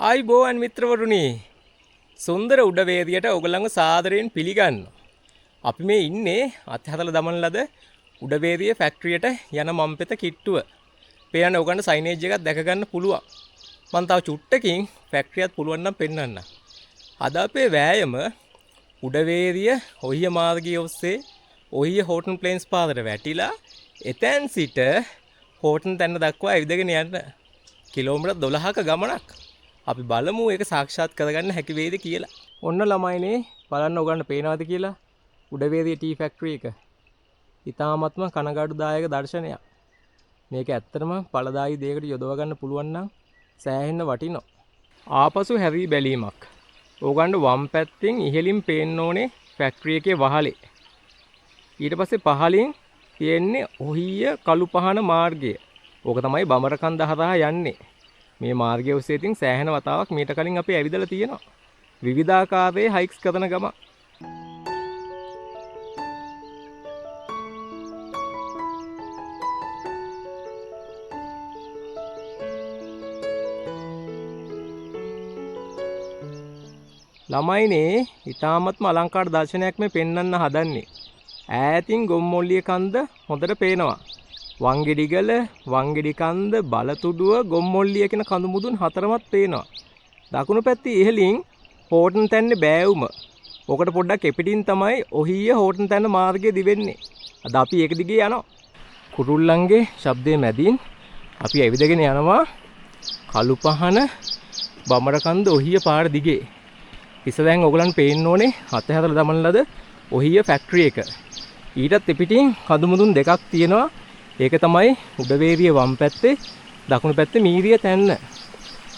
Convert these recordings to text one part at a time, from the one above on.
ආයිබෝවන් මිත්‍රවරුනි සුන්දර උඩවේදියට ඔයගොල්ලන්ව සාදරයෙන් පිළිගන්නවා. අපි මේ ඉන්නේ අත්හදලා දමන ලද උඩවේදියේ ෆැක්ටරියට යන මම්පෙත කිට්ටුව. පේන්න ඔයගොල්ලන්ට සයිනේජ් එකක් දැක ගන්න පුළුවන්. මම තව චුට්ටකින් ෆැක්ටරියත් පුළුවන් නම් පෙන්වන්න. අද අපේ වෑයම උඩවේදිය ඔහිය මාර්ගය ඔස්සේ ඔහිය හෝටන් ප්ලේන්ස් පාරට වැටිලා එතෙන් සිට හෝටන් තැන්න දක්වා ඇවිදගෙන යන්න කිලෝමීටර් 12ක ගමනක්. අපි බලමු ඒක සාක්ෂාත් කරගන්න හැකි වේද කියලා. ඔන්න ළමයිනේ බලන්න ඔයගොල්ලන්ට පේනවද කියලා උඩවේදියේ ටී ෆැක්ටරි එක. ඊ타මත්ම කනගාටුදායක දර්ශනයක්. මේක ඇත්තටම පළදායි දෙයකට යොදව ගන්න පුළුවන් නම් සෑහෙන්න වටිනවා. ආපසු හැරී බැලීමක්. ඕගොල්ලන්ට වම් පැත්තෙන් ඉහළින් පේන්න ඕනේ ෆැක්ටරි එකේ වහලේ. ඊට පස්සේ පහළින් තියෙන්නේ ඔහිය කළු පහන මාර්ගය. ඕක තමයි බමරකන්ද හරහා යන්නේ. මේ මාර්ගය ඔස්සේ තින් සෑහෙන වතාවක් මීට කලින් අපි ඇවිදලා තියෙනවා. විවිධාකාරයේ හයික්ස් කරන ගම. ළමයිනේ ඊ타මත්ම අලංකාර දර්ශනයක් මේ පෙන්වන්න හදන්නේ. ඈතින් ගොම්මොල්ලිය කන්ද හොඳට පේනවා. වංගෙඩිගල, වංගෙඩි කන්ද, බලතුඩුව, ගොම්මොල්ලිය කියන කඳු මුදුන් හතරමත් පේනවා. දකුණු පැත්තේ ඉහළින් හෝටන් තැන්නේ බෑවුම. ඔකට පොඩ්ඩක් එපිටින් තමයි ඔහිය හෝටන් තැන්න මාර්ගය දිවෙන්නේ. අද අපි ඒක දිගේ යනවා. කුරුල්ලන්ගේ ශබ්දයේ මැදින් අපි ඇවිදගෙන යනවා කළු පහන බමරකන්ද ඔහිය පාර දිගේ. ඉස්සෙල්ලා ඔයගලන් පේන්න ඕනේ අතහැරලා දමන ලද ඔහිය ෆැක්ටරි එක. ඊටත් එපිටින් කඳු මුදුන් දෙකක් තියෙනවා. ඒක තමයි උඩවේරිය වම් පැත්තේ දකුණු පැත්තේ මීරිය තැන්න.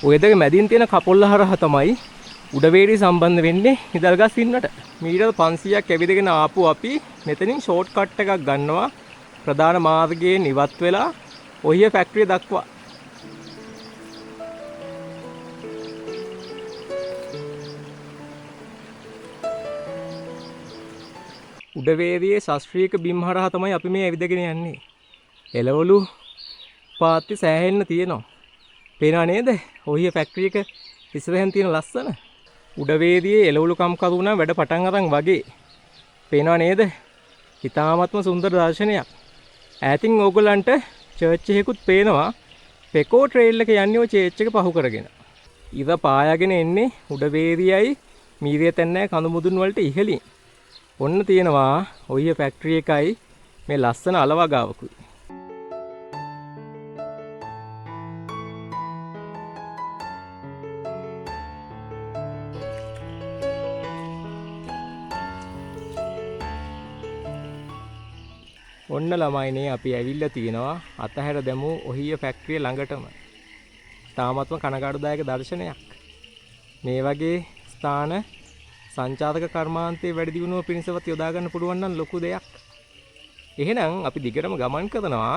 ඔය දෙක මැදින් තියෙන කපොල්ල හරහා තමයි උඩවේරිය සම්බන්ධ වෙන්නේ ඉදල්ගස් ඉන්නට. මීටර් 500ක් ඇවිදගෙන ආපු අපි මෙතනින් ෂෝට් කට් එකක් ගන්නවා ප්‍රධාන මාර්ගයෙන් ඉවත් වෙලා ඔහිය ෆැක්ටරිය දක්වා. උඩවේරියේ ශාස්ත්‍රීය බිම් හරහා තමයි අපි මේ ඇවිදගෙන යන්නේ. එළවලු පාත්ති සෑහෙන්න තියෙනවා. පේනව නේද? ඔහිය ෆැක්ටරි එක ඉස්සරහින් තියෙන ලස්සන. උඩවේදියේ එළවලු කම්කරු නම් වැඩ පටන් අරන් වගේ. පේනව නේද? ඉතාමත්ම සුන්දර දර්ශනයක්. ඈතින් ඕගොල්ලන්ට චර්ච් එකකුත් පේනවා. පෙකෝ ට්‍රේල් එක යන්නේ ඔය චර්ච් එක පහු කරගෙන. ඉව පායාගෙන එන්නේ උඩවේදියයි මීරිය තැන්නයි කඳු මුදුන් වලට ඉහළින්. ඔන්න තියෙනවා ඔහිය ෆැක්ටරි එකයි මේ ලස්සන අලවගාවකුයි. ඔන්න ළමයිනේ අපි ඇවිල්ලා තියෙනවා අතහැර දැමු ඔහිය ෆැක්ටරිය ළඟටම. තාමත්ම කනගාටුදායක දර්ශනයක්. මේ වගේ ස්ථාන සංචාරක කර්මාන්තයේ වැඩි දියුණුව පිණිසවත් යොදා ගන්න පුළුවන් නම් ලොකු දෙයක්. එහෙනම් අපි දිගටම ගමන් කරනවා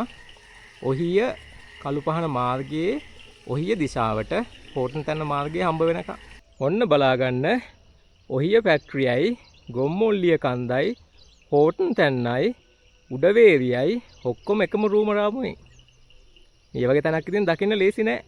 ඔහිය කළු පහන මාර්ගයේ ඔහිය දිශාවට හෝටන් තැන්න මාර්ගයේ හම්බ වෙනකම්. ඔන්න බලා ගන්න ඔහිය ෆැක්ටරියයි ගොම්මොල්ලිය කන්දයි හෝටන් තැන්නයි උඩවේරියයි ඔක්කොම එකම රූම රාමුවෙන්. මේ වගේ තැනක් ඉතින් දකින්න ලේසි නෑ.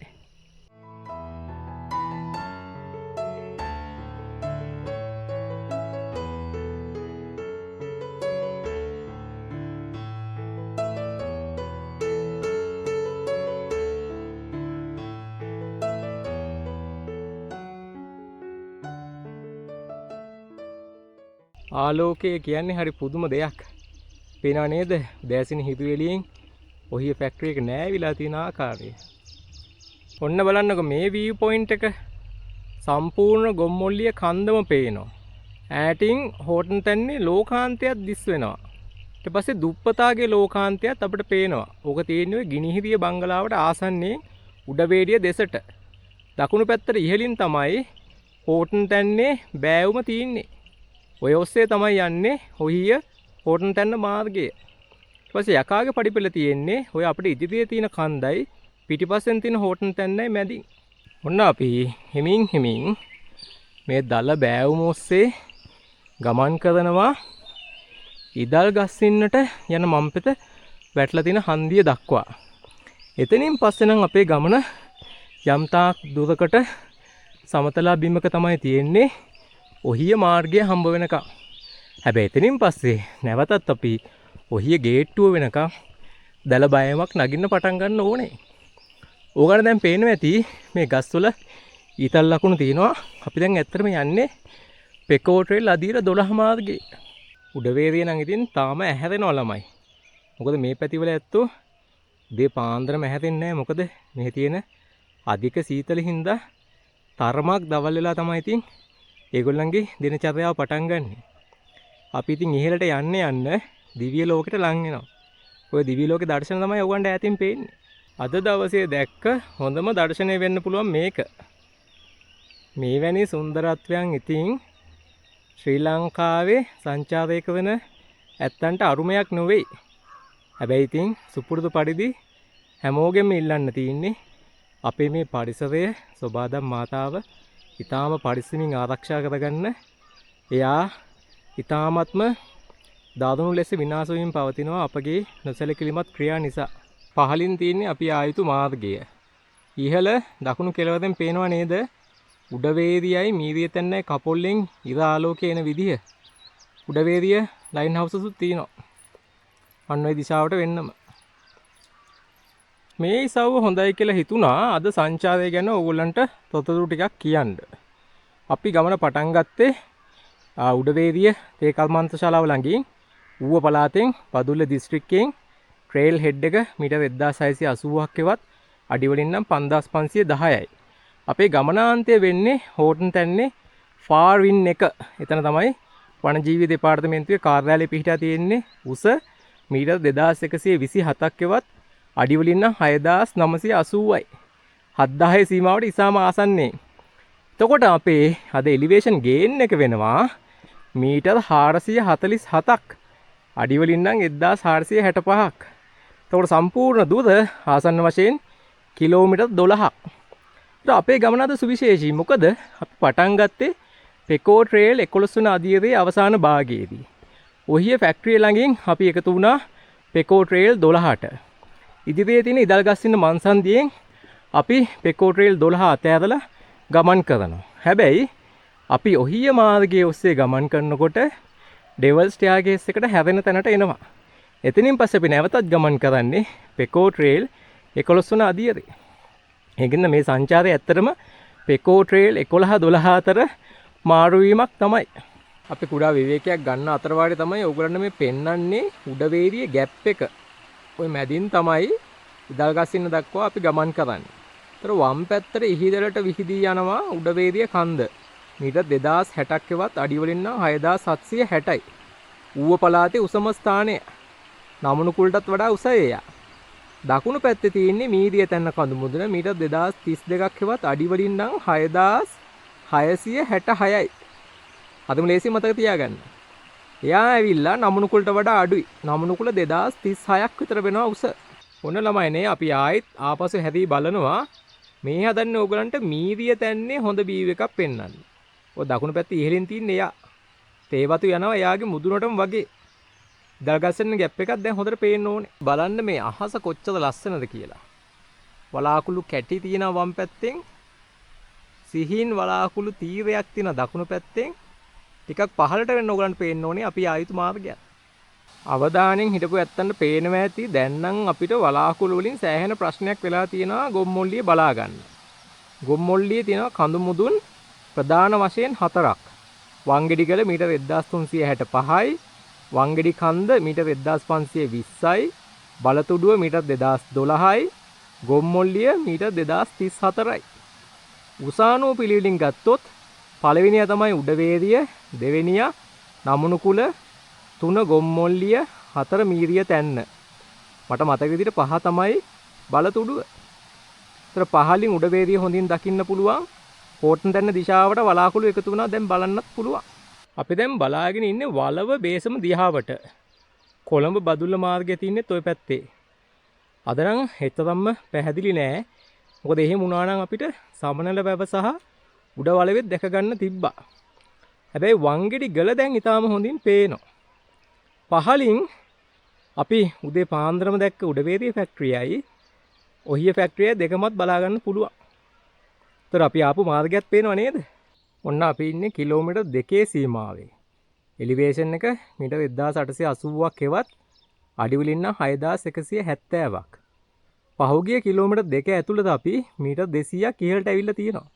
ආලෝකය කියන්නේ හරි පුදුම දෙයක්. පේනව නේද? දැසින හිතු එළියෙන් ඔහිය ෆැක්ටරි එක නෑවිලා තියෙන ආකාරය. ඔන්න බලන්නකො මේ view point එක සම්පූර්ණ ගොම්මොල්ලිය කන්දම පේනවා. ඈටින් හෝටන් තැන්නේ ලෝකාන්තයක් දිස් වෙනවා. ඊට පස්සේ දුප්පතාගේ ලෝකාන්තයත් අපිට පේනවා. ඕක තියෙන්නේ ගිනිහිරිය බංගලාවට ආසන්නයේ උඩවේරිය දෙසට. දකුණු පැත්තට ඉහළින් තමයි හෝටන් තැන්නේ බෑවුම තියෙන්නේ. ඔය ඔස්සේ තමයි යන්නේ ඔහිය හෝටන් තැන්න මාර්ගය. ඊට පස්සේ යකාගේ පඩිපෙළ තියෙන්නේ ඔය අපිට ඉදිරියේ තියෙන කන්දයි පිටිපස්සෙන් තියෙන හෝටන් තැන්නයි මැදින්. ඔන්න අපි හිමින් මේ දල බෑවුම ඔස්සේ ගමන් කරනවා ඉදල් ගස්සින්නට යන මම්පෙත වැටලා තියෙන හන්දිය දක්වා. එතනින් පස්සේ නම් අපේ ගමන යම්තාක් දුරකට සමතලා බිමක තමයි තියෙන්නේ ඔහිය මාර්ගය හම්බ වෙනකම්. හැබැයි එතනින් පස්සේ නැවතත් අපි ඔහිය ගේට්ටුව වෙනකම් දැල බයමක් නගින්න පටන් ගන්න ඕනේ. ඕගොල්ලෝ දැන් පේනවා ඇති මේ ගස්වල ඊතල් ලකුණු තියෙනවා. අපි දැන් ඇත්තටම යන්නේ පෙකෝ ට්‍රේල් අදීර 12 මාර්ගේ. උඩවේරිය නම් ඉතින් තාම ඇහැරෙනවා ළමයි. මොකද මේ පැතිවල ඇත්තෝ දේ පාන්දරම ඇහැරෙන්නේ නැහැ. මොකද මේ තියෙන අධික සීතල හින්දා තරමක් දවල් වෙලා තමයි ඉතින් ඒගොල්ලන්ගේ දිනචර්යාව පටන් ගන්නෙ. අපි ඉතින් ඉහළට යන්න දිව්‍ය ලෝකෙට ලං වෙනවා. ඔය දිව්‍ය ලෝකේ දර්ශන තමයි ඔයගොල්ලන්ට ඈතින් පේන්නේ. අද දවසේ දැක්ක හොඳම දර්ශනය වෙන්න පුළුවන් මේක. මේ වැනි සුන්දරත්වයන් ඉතින් ශ්‍රී ලංකාවේ සංචාරයක වෙන ඇත්තන්ට අරුමයක් නොවේ. හැබැයි ඉතින් සුපුරුදු පරිදි හැමෝගෙම ඉල්ලන්න තියෙන්නේ අපේ මේ පරිසරය සොබාදම් මාතාව ඊටාම පරිස්සමින් ආරක්ෂා කරගන්න. එයා ඊටාමත්ම දාරුණු ලෙස විනාශ වීම පවතිනවා අපගේ නොසැලකිලිමත් ක්‍රියා නිසා. පහලින් තියෙන්නේ අපි ආයුතු මාර්ගය. ඉහළ දකුණු කෙළවරෙන් පේනවා නේද? උඩවේරියයි මීරියතැන්නයි කපොල්ලෙන් ඉර ආලෝකය එන විදිහ. උඩවේරිය ලයින් හවුසසුත් තියෙනවා. අන්න ওই දිශාවට වෙන්නම. මේ ඉසව්ව හොඳයි කියලා හිතුණා අද සංචාරය ගැන ඕගොල්ලන්ට තොරතුරු ටිකක් කියන්න. අපි ගමන පටන් ගත්තේ උඩවේරිය තේ කර්මාන්තශාලාව ළඟින් ඌව පළාතෙන් පදුල්ල දිස්ත්‍රික්කයෙන් ට්‍රේල් හෙඩ් එක මීටර් 1680ක් එවත් අඩි වලින් නම් 5510යි. අපේ ගමනාන්තය වෙන්නේ හෝටන් තැන්නේ ෆාර් වින් එක. එතන තමයි වනජීවි දෙපාර්තමේන්තුවේ කාර්යාලය පිහිටා තියෙන්නේ. උස මීටර් 2127ක් එවත් අඩි වලින් නම් 6980යි. 7000 සීමාවට ඉතාම ආසන්නයේ. එතකොට අපේ අද එලිවේෂන් ගේන් එක වෙනවා මීටර් 447ක්. අඩි වලින් නම් 1465ක්. එතකොට සම්පූර්ණ දුර ආසන්න වශයෙන් කිලෝමීටර් 12ක්. අපේ ගමන අද සුවිශේෂී. මොකද අපි පටන් ගත්තේ පෙකෝ ට්‍රේල් 11 වන අදියරේ අවසාන භාගයේදී. ඔහිය ෆැක්ටරිය ළඟින් අපි එකතු වුණා පෙකෝ ට්‍රේල් 12ට. ඉදිරියේ තියෙන ඉදල්ගස්සින්න මන්සන්දියෙන් අපි පෙකෝ ට්‍රේල් 12 අතෑරලා ගමන් කරනවා. හැබැයි අපි ඔහිය මාර්ගයේ ඔස්සේ ගමන් කරනකොට ඩෙවල් ස්ටයාගේස් එකට හැරෙන තැනට එනවා. එතනින් පස්සේ අපි නැවතත් ගමන් කරන්නේ පෙකෝ ට්‍රේල් 11 වන අදියරේ. ඒකින්ද මේ සංචාරය ඇත්තටම පෙකෝ ට්‍රේල් 11 12 අතර මාරුවීමක් තමයි. අපි කුඩා විවේකයක් ගන්න අතර වාරේ තමයි ඔයගොල්ලන්ට මේ පෙන්වන්නේ උඩවේරිය ගැප් එක. ওই මැදින් තමයි ඉදල්ගස්සින්න දක්වා අපි ගමන් කරන්නේ. ඒතර වම් පැත්තට ඉහිදලට විහිදී යනවා උඩවේරිය කන්ද. මීටර් 2060ක් එවත් අඩි වලින් නම් 6760යි. ඌව පළාතේ උසම ස්ථානය. නමුනුකුලටත් වඩා උසයි. දකුණු පැත්තේ තියෙන්නේ මීරියතැන්න කඳු මුදුන මීටර් 2032ක් එවත් අඩි වලින් නම් 6666යි. අදම ලේසි මතක තියාගන්න. එයා ඇවිල්ලා නමුනුකුලට වඩා අඩුයි. නමුනුකුල 2036ක් විතර වෙනවා උස. ඔන්න ළමයිනේ අපි ආයෙත් ආපසු හැදී බලනවා. මේ හදන්නේ ඕගලන්ට මීරියතැන්නේ හොඳ බීව් එකක් පෙන්වන්න. ඔය දකුණු පැත්තේ ඉහළින් තියෙන්නේ එයා. තේවතු යනවා එයාගේ මුදුනටම වගේ. දල්ගස්සෙන් ගැප් එකක් දැන් හොඳට පේන්න ඕනේ. බලන්න මේ අහස කොච්චර ලස්සනද කියලා. වලාකුළු කැටි තියෙනවා වම් පැත්තෙන්. සිහින් වලාකුළු තීරයක් තියෙනවා දකුණු පැත්තෙන්. ටිකක් පහළට වෙන්න ඕගලන්ට පේන්න ඕනේ අපි ආයුතු මාර්ගය. අවදානෙන් හිටපු ඇත්තන්ට පේනවා ඇති දැන් නම් අපිට වලාකුළු වලින් සෑහෙන ප්‍රශ්නයක් වෙලා තියෙනවා ගොම්මොල්ලිය බලා ගන්න. ගොම්මොල්ලියේ තියෙනවා කඳු මුදුන් ප්‍රධාන වශයෙන් 4ක්. වංගෙඩිගල මීටර් 1365යි. වංගෙඩි කන්ද මීටර් 1520යි. බලතුඩුව මීටර් 2012යි. ගොම්මොල්ලිය මීටර් 2034යි. උසානුව පිළිවෙලින් ගත්තොත් පළවෙනියා තමයි උඩවේරිය, දෙවෙනියා නමුනුකුල, 3 ගොම්මොල්ලිය, 4 මීරිය තැන්න. මට මතක විදිහට 5 තමයි බලතුඩුව. ඒතර පහලින් උඩවේරිය හොඳින් දකින්න පුළුවන්. හෝටන් තැන්න දිශාවට වලාකුළු එකතු වුණා දැන් බලන්නත් පුළුවන්. අපි දැන් බලාගෙන ඉන්නේ වලව බේසම දිහාවට. කොළඹ බදුල්ල මාර්ගයේ තින්නේ ඔය පැත්තේ. අද නම් හෙතරම්ම පැහැදිලි නෑ. මොකද එහෙම වුණා නම් අපිට සමනල වැව සහ උඩ වලවෙත් දැක ගන්න තිබ්බා. හැබැයි වංගෙඩි ගල දැන් ඊටාම හොඳින් පේනවා. පහලින් අපි උදේ පාන්දරම දැක්ක උඩවේරිය ෆැක්ටරියයි ඔහිය ෆැක්ටරිය දෙකමත් බලා ගන්න පුළුවන්. ඒතර අපි ආපු මාර්ගයත් පේනව නේද? ඔන්න අපි ඉන්නේ කිලෝමීටර් 2 සීමාවේ. එලිවේෂන් එක මීටර් 1880ක් හෙවත් අඩිවලින් නම් 6170ක්. පහුගිය කිලෝමීටර් 2 ඇතුළත අපි මීටර් 200ක් ඉහළට ඇවිල්ලා තියෙනවා.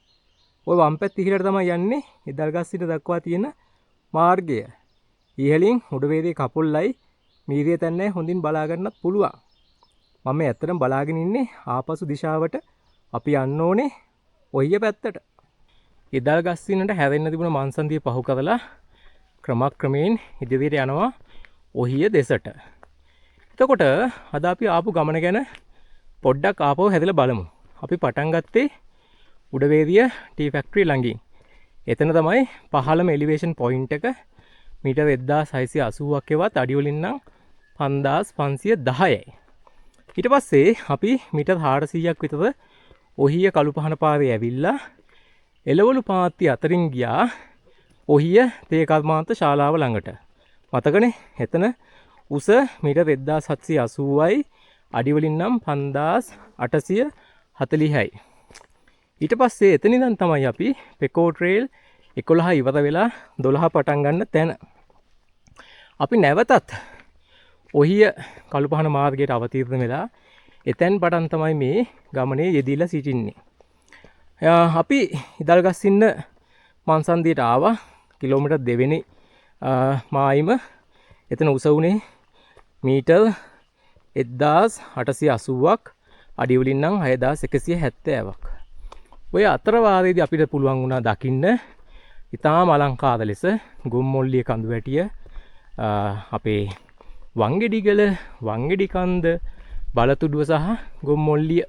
ওই වම් පැත්ත ඉහළට තමයි යන්නේ ඉදල්ගස්සිට දක්වා තියෙන මාර්ගය. ඉහළින් උඩවේදී කපුල්ලයි මීරිය තැන්නයි හොඳින් බලා ගන්නත් පුළුවන්. මම ඇත්තටම බලාගෙන ඉන්නේ ආපසු දිශාවට අපි යන්න ඕනේ ඔහිය පැත්තට. ඉදල්ගස්සිනට හැරෙන්න තිබුණ මන්සන්දිය පහු කරලා ක්‍රමක්‍රමයෙන් ඉදිරියට යනවා ඔහිය දෙසට. එතකොට අද අපි ආපු ගමන ගැන පොඩ්ඩක් ආපහු හැදලා බලමු. අපි පටන් ගත්තේ උඩවේදිය ටී ෆැක්ටරි ළඟින්. එතන තමයි පහළම එලිවේෂන් පොයින්ට් එක මීටර් 1680ක් හෙවත් අඩි වලින් නම් 5510යි. ඊට පස්සේ අපි මීටර් 400ක් විතර ඔහිය කළුපහන පාරේ ඇවිල්ලා එළවලු පාත්ති අතරින් ගියා ඔහිය තේ කර්මාන්ත ශාලාව ළඟට. මතකනේ එතන උස මීටර් 1780යි අඩි වලින් නම් 5840යි. ඊට පස්සේ එතන ඉඳන් තමයි අපි පෙකෝ ට්‍රේල් 11 ඉවර වෙලා 12 පටන් ගන්න තැන. අපි නැවතත් ඔහිය කළුපහන මාර්ගයට අවතීර්ණ වෙලා එතෙන් පටන් තමයි මේ ගමනේ යෙදিলা සිටින්නේ. අපි ඉදල්ගස්සින්න මන්සන්දියට ආවා. කිලෝමීටර් 2 වෙනි මායිම එතන උස උනේ මීටර් 1880ක් අඩි වලින් නම් 6170ක්. ඔය අතරවාරයේදී අපිට පුළුවන් වුණා දකින්න ඉතාම අලංකාර ලෙස ගොම්මොල්ලිය කඳු වැටිය, අපේ වංගෙඩිගල, වංගෙඩි කන්ද, බලතුඩුව සහ ගොම්මොල්ලිය.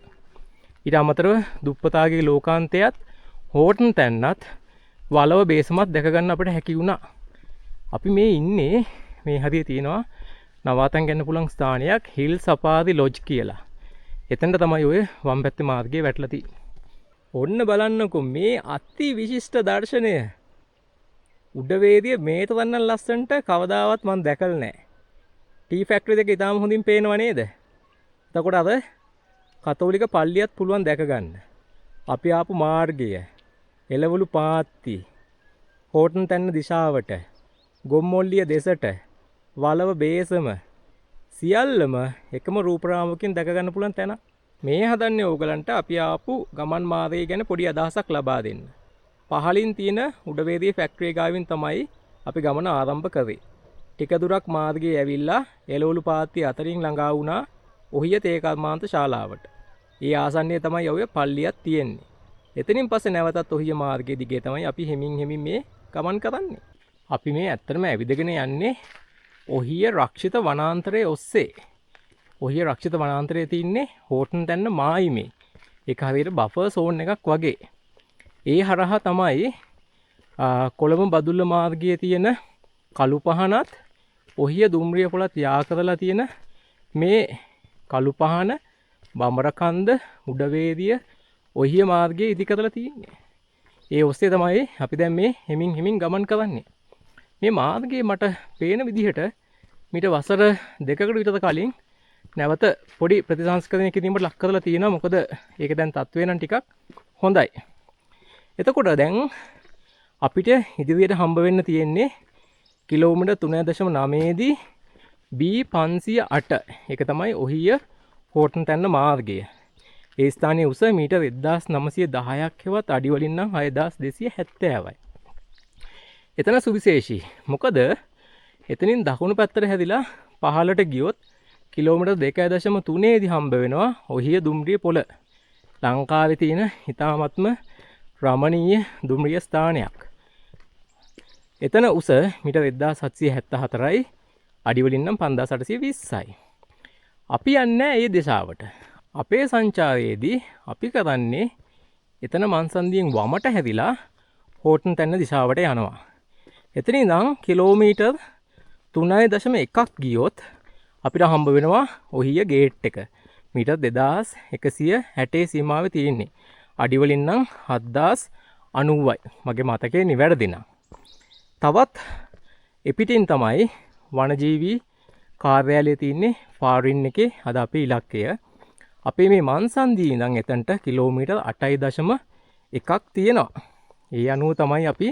ඊට අමතරව දුප්පතාගේ ලෝකාන්තයත් හෝටන් තැන්නත් වලව බේසමත් දැක ගන්න අපිට හැකි වුණා. අපි මේ ඉන්නේ මේ හරිය තියෙනවා නවාතන් ගන්න පුළුවන් ස්ථානයක් හිල් සපාදි ලොජ් කියලා. එතනට තමයි ඔය වම් පැත්තේ මාර්ගයේ වැටලා තියෙන්නේ. ඔන්න බලන්නකො මේ අති විශිෂ්ට දර්ශනය. උඩවේදිය මේ තරම් ලස්සනට කවදාවත් මම දැකලා නැහැ. ටී ෆැක්ටරි දෙක ඉතාම හොඳින් පේනව නේද? එතකොට අර කතෝලික පල්ලියත් පුළුවන් දැක ගන්න. අපි ආපු මාර්ගය, එළවලු පාත්ති, හෝටන් තැන්න දිශාවට, ගොම්මොල්ලිය දෙසට, වලව බේසම සියල්ලම එකම රූපරාමකින් දැක ගන්න පුළුවන් තැන. මේ හදන්නේ ඕගලන්ට අපි ආපු ගමන් මාර්ගය ගැන පොඩි අදහසක් ලබා දෙන්න. පහලින් තියෙන උඩවේදිය ෆැක්ටරි ගාවින් තමයි අපි ගමන ආරම්භ කරේ. ටික දුරක් මාර්ගයේ ඇවිල්ලා එළවලු පාත්ති අතරින් ළඟා වුණා ඔහිය තේ කර්මාන්ත ශාලාවට. ඒ ආසන්නයේ තමයි ඔය පල්ලියක් තියෙන්නේ. එතනින් පස්සේ නැවතත් ඔහිය මාර්ගයේ දිගේ තමයි අපි හෙමින් මේ ගමන් කරන්නේ. අපි මේ ඇත්තටම ඇවිදගෙන යන්නේ ඔහිය රක්ෂිත වනාන්තරයේ ඔස්සේ. ඔහිය රක්ෂිත වනාන්තරයේ තින්නේ හෝටන් තැන්න මායිමේ. ඒක හරියට බෆර් සෝන් එකක් වගේ. ඒ හරහා තමයි කොළඹ බදුල්ල මාර්ගයේ තියෙන කළුපහනත් ඔහිය දුම්රිය පොළත් යා කරලා තියෙන මේ කළුපහන බඹරකන්ද උඩවේදිය ඔහිය මාර්ගයේ ඉදි කරලා තියෙන්නේ. ඒ ඔස්සේ තමයි අපි දැන් මේ හෙමින් ගමන් කරන්නේ. මේ මාර්ගයේ මට පේන විදිහට මීට වසර 2කට විතර කලින් නැවත පොඩි ප්‍රතිසංස්කරණය කිරීමට ලක් කරලා තියෙනවා. මොකද ඒක දැන් තත්ත්වය නම් ටිකක් හොඳයි. එතකොට දැන් අපිට ඉදිරියට හම්බ වෙන්න තියෙන්නේ කිලෝමීටර් 3.9 දී B508. ඒක තමයි ඔහිය හෝටන් තැන්න මාර්ගය. ඒ ස්ථානයේ උස මීටර් 1910ක් හෙවත් අඩි වලින් නම් 6270යි. එතන සුවිශේෂී. මොකද එතනින් දකුණු පැත්තට හැදිලා පහළට ගියොත් කිලෝමීටර් 2.3 දී හම්බ වෙනවා ඔහිය දුම්රිය පොළ. ලංකාවේ තියෙන ඉතාමත්ම රමණීය දුම්රිය ස්ථානයක්. එතන උස මීටර් 1774යි අඩි වලින් නම් 5820යි. අපි යන්නේ ඒ දිශාවට. අපේ සංචාරයේදී අපි කරන්නේ එතන මන්සන්දියෙන් වමට හැදිලා හෝටන් තැන්න දිශාවට යනවා. එතන ඉඳන් කිලෝමීටර් 3.1ක් ගියොත් අපිට හම්බ වෙනවා ඔහිය ගේට් එක. මීටර් 2160 සීමාවේ තියෙන්නේ. අඩි වලින් නම් 7090යි. මගේ මතකේ නිවැරදි නම්. තවත් එපිටින් තමයි වනජීවී කාර්යාලය තියෙන්නේ ෆාරින් එකේ. අද අපේ ඉලක්කය. අපේ මේ මන්සන්දියේ ඉඳන් එතනට කිලෝමීටර් 8.1 එකක් තියෙනවා. ඒ අනුව තමයි අපි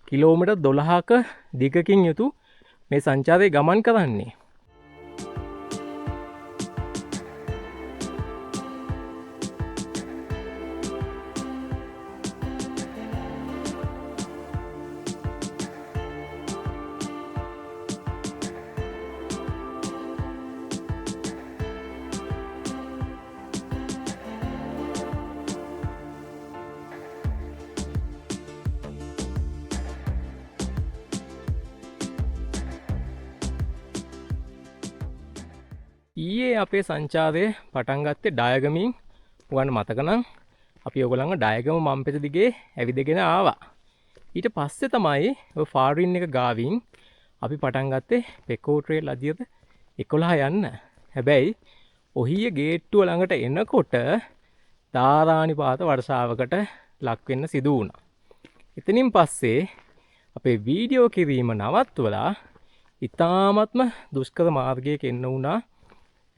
කිලෝමීටර් 12ක දිගකින් යුතු මේ සංචාරයේ ගමන් කරන්නේ. ඊයේ අපේ සංචාරය පටන් ගත්තේ ඩයගමින්. ඔයගොල්ලන්ට මතක නම් අපි ඔයගොල්ලන්ව ඩයගම මම්පෙත දිගේ ඇවිදගෙන ආවා. ඊට පස්සේ තමයි ඔය ෆාරින් එක ගාවින් අපි පටන් ගත්තේ පෙකෝ ට්‍රේල් අධියත 11 යන්න. හැබැයි ඔහිය ගේට්ටුව ළඟට එනකොට ධාරානිපාත වර්ෂාවකට ලක් වෙන්න සිදු වුණා. එතනින් පස්සේ අපේ වීඩියෝ කිරීම නවත්වලා ඉතාමත්ම දුෂ්කර මාර්ගයක එන්න වුණා.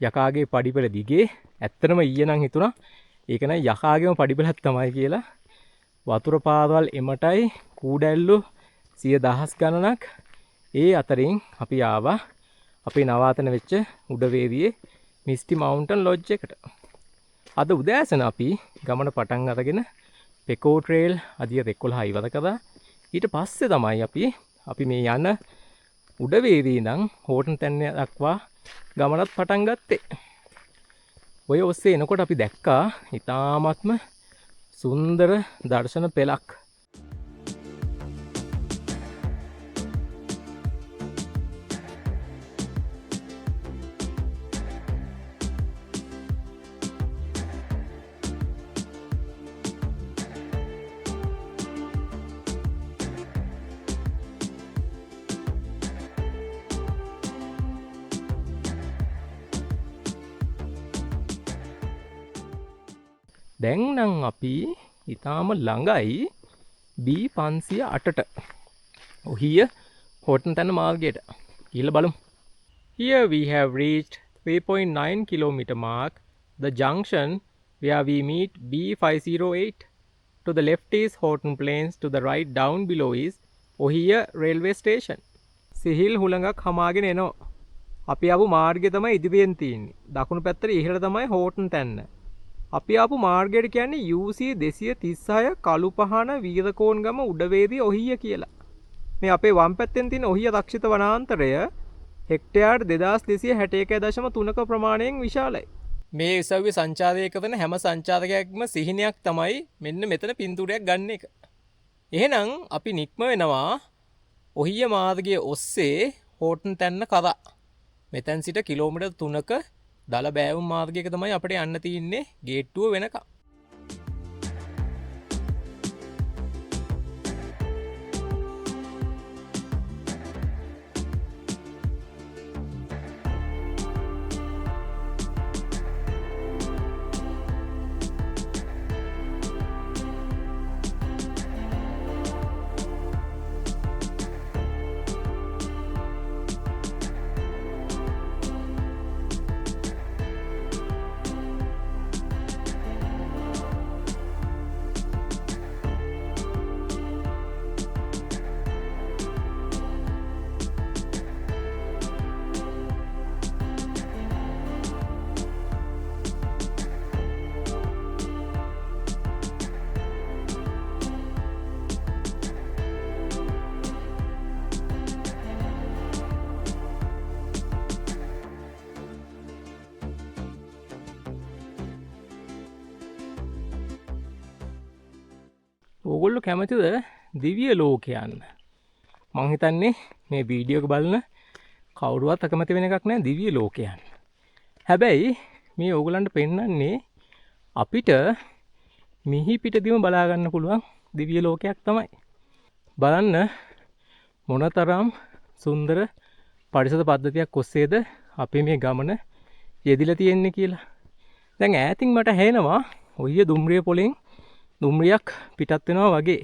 යකාගේ පඩිපෙළ දිගේ. ඇත්තටම ඊයේ නම් හිතුණා ඒක නම් යකාගේම පඩිපෙළක් තමයි කියලා. වතුර පාරවල් එමටයි කූඩැල්ලු 100,000 ගණනක්. ඒ අතරින් අපි ආවා අපේ නවාතන වෙච්ච උඩවේදියේ මිස්ටි මවුන්ටන් ලොජ් එකට. අද උදෑසන අපි ගමන පටන් අරගෙන පෙකෝ ට්‍රේල් අධිය 11 ඉවර කරා. ඊට පස්සේ තමයි අපි මේ යන උඩවේදියේ ඉඳන් හෝටන් තැන්න දක්වා ගමනත් පටන් ගත්තේ. ඔය ඔස්සේ එනකොට අපි දැක්කා ඉතාමත්ම සුන්දර දර්ශන පෙළක්. දැන් නම් අපි ඉතාම ළඟයි B508ට. ඔහිය හෝටන් තැන්න මාර්ගයට. ගිහලා බලමු. Here we have reached 3.9 kilometer mark, the junction where we meet B508. To the left is Horton Plains, to the right down below is Ohiya railway station. සිහිල් හුළඟක් හමාගෙන එනවා. අපි ආපු මාර්ගය තමයි ඉදිරියෙන් තියෙන්නේ. දකුණු පැත්තට ඉහළ තමයි හෝටන් තැන්න. අපි ආපු මාර්ගයට කියන්නේ UC 236 කළුපහන වීරකෝන්ගම උඩවේදී ඔහිය කියලා. මේ අපේ වම් පැත්තෙන් තියෙන ඔහිය රක්ෂිත වනාන්තරය හෙක්ටයාර් 2261.3ක ප්‍රමාණයෙන් විශාලයි. මේ ඉසව්වේ සංචාරය කරන හැම සංචාරකයෙක්ම සිහිනයක් තමයි මෙන්න මෙතන පින්තූරයක් ගන්න එක. එහෙනම් අපි නික්ම වෙනවා ඔහිය මාර්ගයේ ඔස්සේ හෝටන් තැන්න කරා. මෙතෙන් සිට කිලෝමීටර් 3ක දල බෑවුම් මාර්ගයක තමයි අපිට යන්න තියෙන්නේ ගේට්ටුව වෙනකම්. ඕගොල්ලෝ කැමතිද දිව්‍ය ලෝකේ යන්න? මං හිතන්නේ මේ වීඩියෝ එක බලන කවුරුවත් අකමැති වෙන එකක් නෑ දිව්‍ය ලෝකේ යන්න. හැබැයි මේ ඕගොල්ලන්ට පෙන්වන්නේ අපිට මිහි පිටදීම බලා ගන්න පුළුවන් දිව්‍ය ලෝකයක් තමයි. බලන්න මොනතරම් සුන්දර පරිසර පද්ධතියක් ඔස්සේද අපි මේ ගමන යෙදිලා තියෙන්නේ කියලා. දැන් ඈතින් මට ඇහෙනවා ඔය දුම්රිය පොලෙන් දුම්රියක් පිටත් වෙනවා වගේ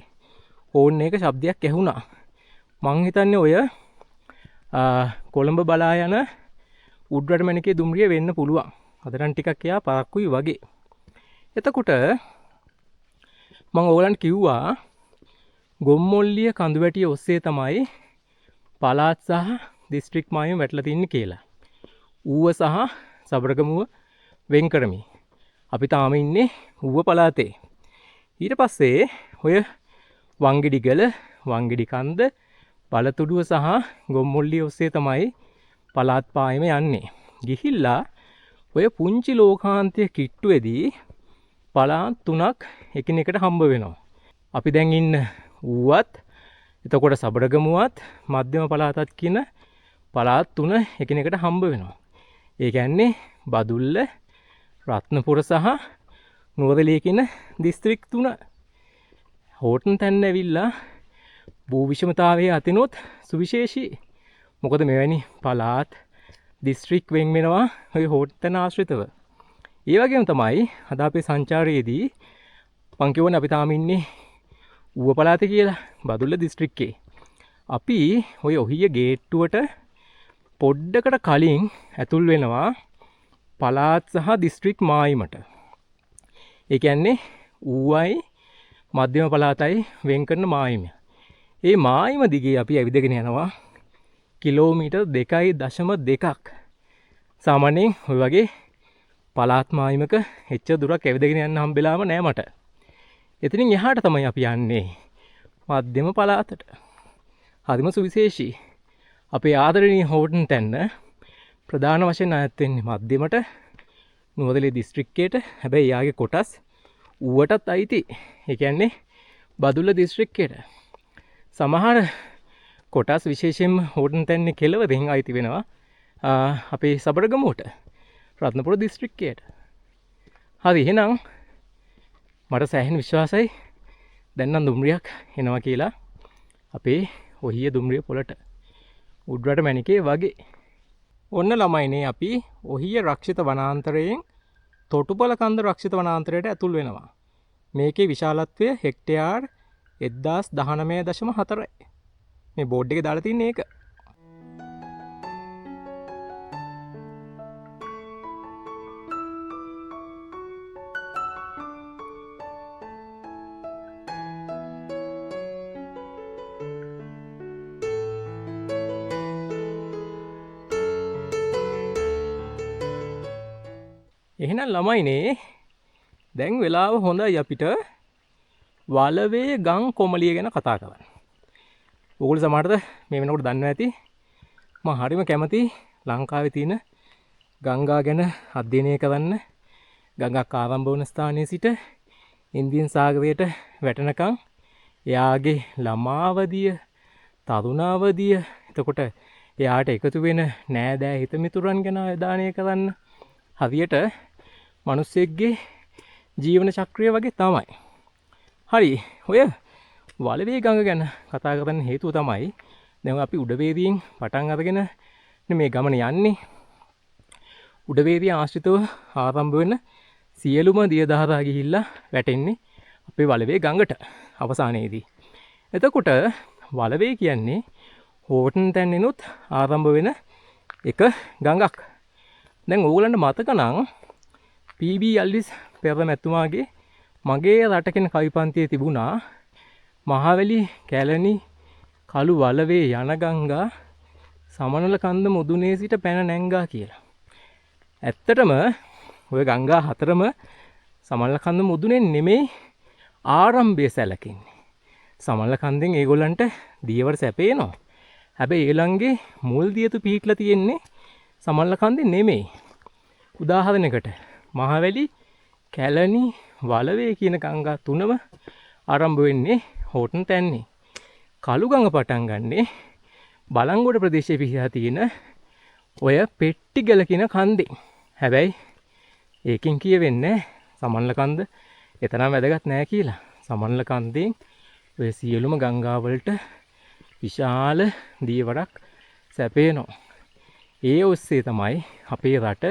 ඕන් එක ශබ්දයක් ඇහුණා. මං හිතන්නේ ඔය කොළඹ බලා යන උඩරටමැණිකේ දුම්රිය වෙන්න පුළුවන්. අද නම් ටිකක් එයා පරක්කුයි වගේ. එතකොට මම ඕගලන්ට කිව්වා ගොම්මොල්ලිය කඳුවැටිය ඔස්සේ තමයි පළාත් සහ දිස්ත්‍රික් මායිම වැටලා තින්නේ කියලා. ඌව සහ සබරගමුව වෙන් කරමි. අපි තාම ඉන්නේ ඌව පළාතේ. ඊට පස්සේ ඔය වංගෙඩිගල, වංගෙඩි කන්ද, බලතුඩුව සහ ගොම්මොල්ලිය ඔස්සේ තමයි පළාත් පායම යන්නේ. ගිහිල්ලා ඔය පුංචි ලෝකාන්තය කිට්ටුවේදී පළාත් තුනක් එකිනෙකට හම්බ වෙනවා. අපි දැන් ඉන්න ඌවත්, එතකොට සබරගමුවත්, මධ්‍යම පළාතත් කියන පළාත් තුන එකිනෙකට හම්බ වෙනවා. ඒ කියන්නේ බදුල්ල, රත්නපුර සහ නුවරඑළිය කියන දිස්ත්‍රික් තුන. හෝටන් තැන්න ඇවිල්ලා භූ විෂමතාවයේ අතිනොත් සුවිශේෂී. මොකද මෙවැනි පළාත් දිස්ත්‍රික් වෙන් වෙනවා ඔය හෝටන් ආශ්‍රිතව. ඒ වගේම තමයි අද අපේ සංචාරයේදී මං කියවනේ අපි තාම ඉන්නේ ඌව පළාතේ කියලා, බදුල්ල දිස්ත්‍රික්කේ. අපි ඔය ඔහිය ගේට්ටුවට පොඩ්ඩකට කලින් ඇතුල් වෙනවා පළාත් සහ දිස්ත්‍රික් මායිමට. ඒ කියන්නේ ඌවයි මධ්‍යම පළාතයි වෙන් කරන මායිම. ඒ මායිම දිගේ අපි ඇවිදගෙන යනවා කිලෝමීටර් 2.2ක්. සාමාන්‍යයෙන් ඔය වගේ පළාත් මායිමක එච්චර දුරක් ඇවිදගෙන යන්න හම්බෙලාම නෑ මට. එතනින් එහාට තමයි අපි යන්නේ මධ්‍යම පළාතට. හරිම සුවිශේෂී. අපේ ආදරණීය හෝටන් තැන්න ප්‍රධාන වශයෙන් අයත් වෙන්නේ මධ්‍යමට, නුවරඑළිය දිස්ත්‍රික්කයට. හැබැයි යාගේ කොටස් ඌවටත් අයිති. ඒ කියන්නේ බදුල්ල දිස්ත්‍රික්කයට. සමහර කොටස් විශේෂයෙන්ම හෝටන් තැන්නේ කෙළවරෙන් අයිති වෙනවා අපේ සබරගමුවට, රත්නපුර දිස්ත්‍රික්කයට. හරි, එහෙනම් මට සෑහෙන විශ්වාසයි දැන් නම් දුම්රියක් එනවා කියලා අපේ ඔහිය දුම්රිය පොළට, උඩරට මැණිකේ වගේ. ඔන්න ළමයිනේ අපි ඔහිය රක්ෂිත වනාන්තරයෙන් තොටුපළ කන්ද රක්ෂිත වනාන්තරයට ඇතුල් වෙනවා. මේකේ විශාලත්වය හෙක්ටයාර් 1019.4යි. මේ බෝඩ් එකේ දාලා තින්නේ ඒක. එහෙනම් ළමයිනේ දැන් වෙලාව හොඳයි අපිට වලවේ ගම් කොමලිය ගැන කතා කරන්න. ඔයගොල්ලෝ සමහරට මේ වෙනකොට දන්නවා ඇති මම හරිම කැමති ලංකාවේ තියෙන ගංගා ගැන අධ්‍යයනය කරන්න. ගඟක් ආරම්භ වන ස්ථානයේ සිට ඉන්දියන් සාගරයට වැටෙනකම් එයාගේ ළමාවදිය, තරුණාවදිය, එතකොට එයාට එකතු වෙන නෑදෑ හිතමිතුරන් ගැන අවධානය කරන්න. හරියට මිනිස්සෙක්ගේ ජීවන චක්‍රය වගේ තමයි. හරි, ඔය වලවේ ගඟ ගැන කතා කරන්න හේතුව තමයි දැන් අපි උඩවේදියෙන් පටන් අරගෙන මේ ගමන යන්නේ. උඩවේදිය ආශ්‍රිතව ආරම්භ වෙන සියලුම දියදහරා ගිහිල්ලා වැටෙන්නේ අපේ වලවේ ගඟට අවසානයේදී. එතකොට වලවේ කියන්නේ හෝටන් තැන්නෙනුත් ආරම්භ වෙන එක ගඟක්. දැන් ඕගලන්ට මතක නම් පී.බී. යල්ඩිස් පෙරමැතුමාගේ මගේ රට කියන කවි පන්තියේ තිබුණා මහවැලි කැලණි කළු වලවේ යන ගංගා සමනල කන්ද මුදුනේ සිට පැන නැංගා කියලා. ඇත්තටම ওই ගංගා හතරම සමනල කන්ද මුදුනේ නෙමෙයි ආරම්භය සැලකෙන්නේ. සමනල කන්දෙන් ඒගොල්ලන්ට දියවර සැපේනවා. හැබැයි ඒලංගේ මුල් දියතු පිහිටලා තියෙන්නේ සමනල කන්දේ නෙමෙයි. උදාහරණයකට මහවැලි, කැලණි, වලවේ කියන ගංගා තුනම ආරම්භ වෙන්නේ හෝටන් තැන්නේ. කළු ගඟ පටන් ගන්නේ බලංගොඩ ප්‍රදේශයේ පිහිටා තියෙන ඔය පෙට්ටිගල කියන කන්දෙන්. හැබැයි ඒකෙන් කියවෙන්නේ සමනල කන්ද එතරම් වැදගත් නෑ කියලා. සමනල කන්දෙන් ඔය සියලුම ගංගා වලට විශාල දියවරක් සැපේනවා. ඒ ඔස්සේ තමයි අපේ රට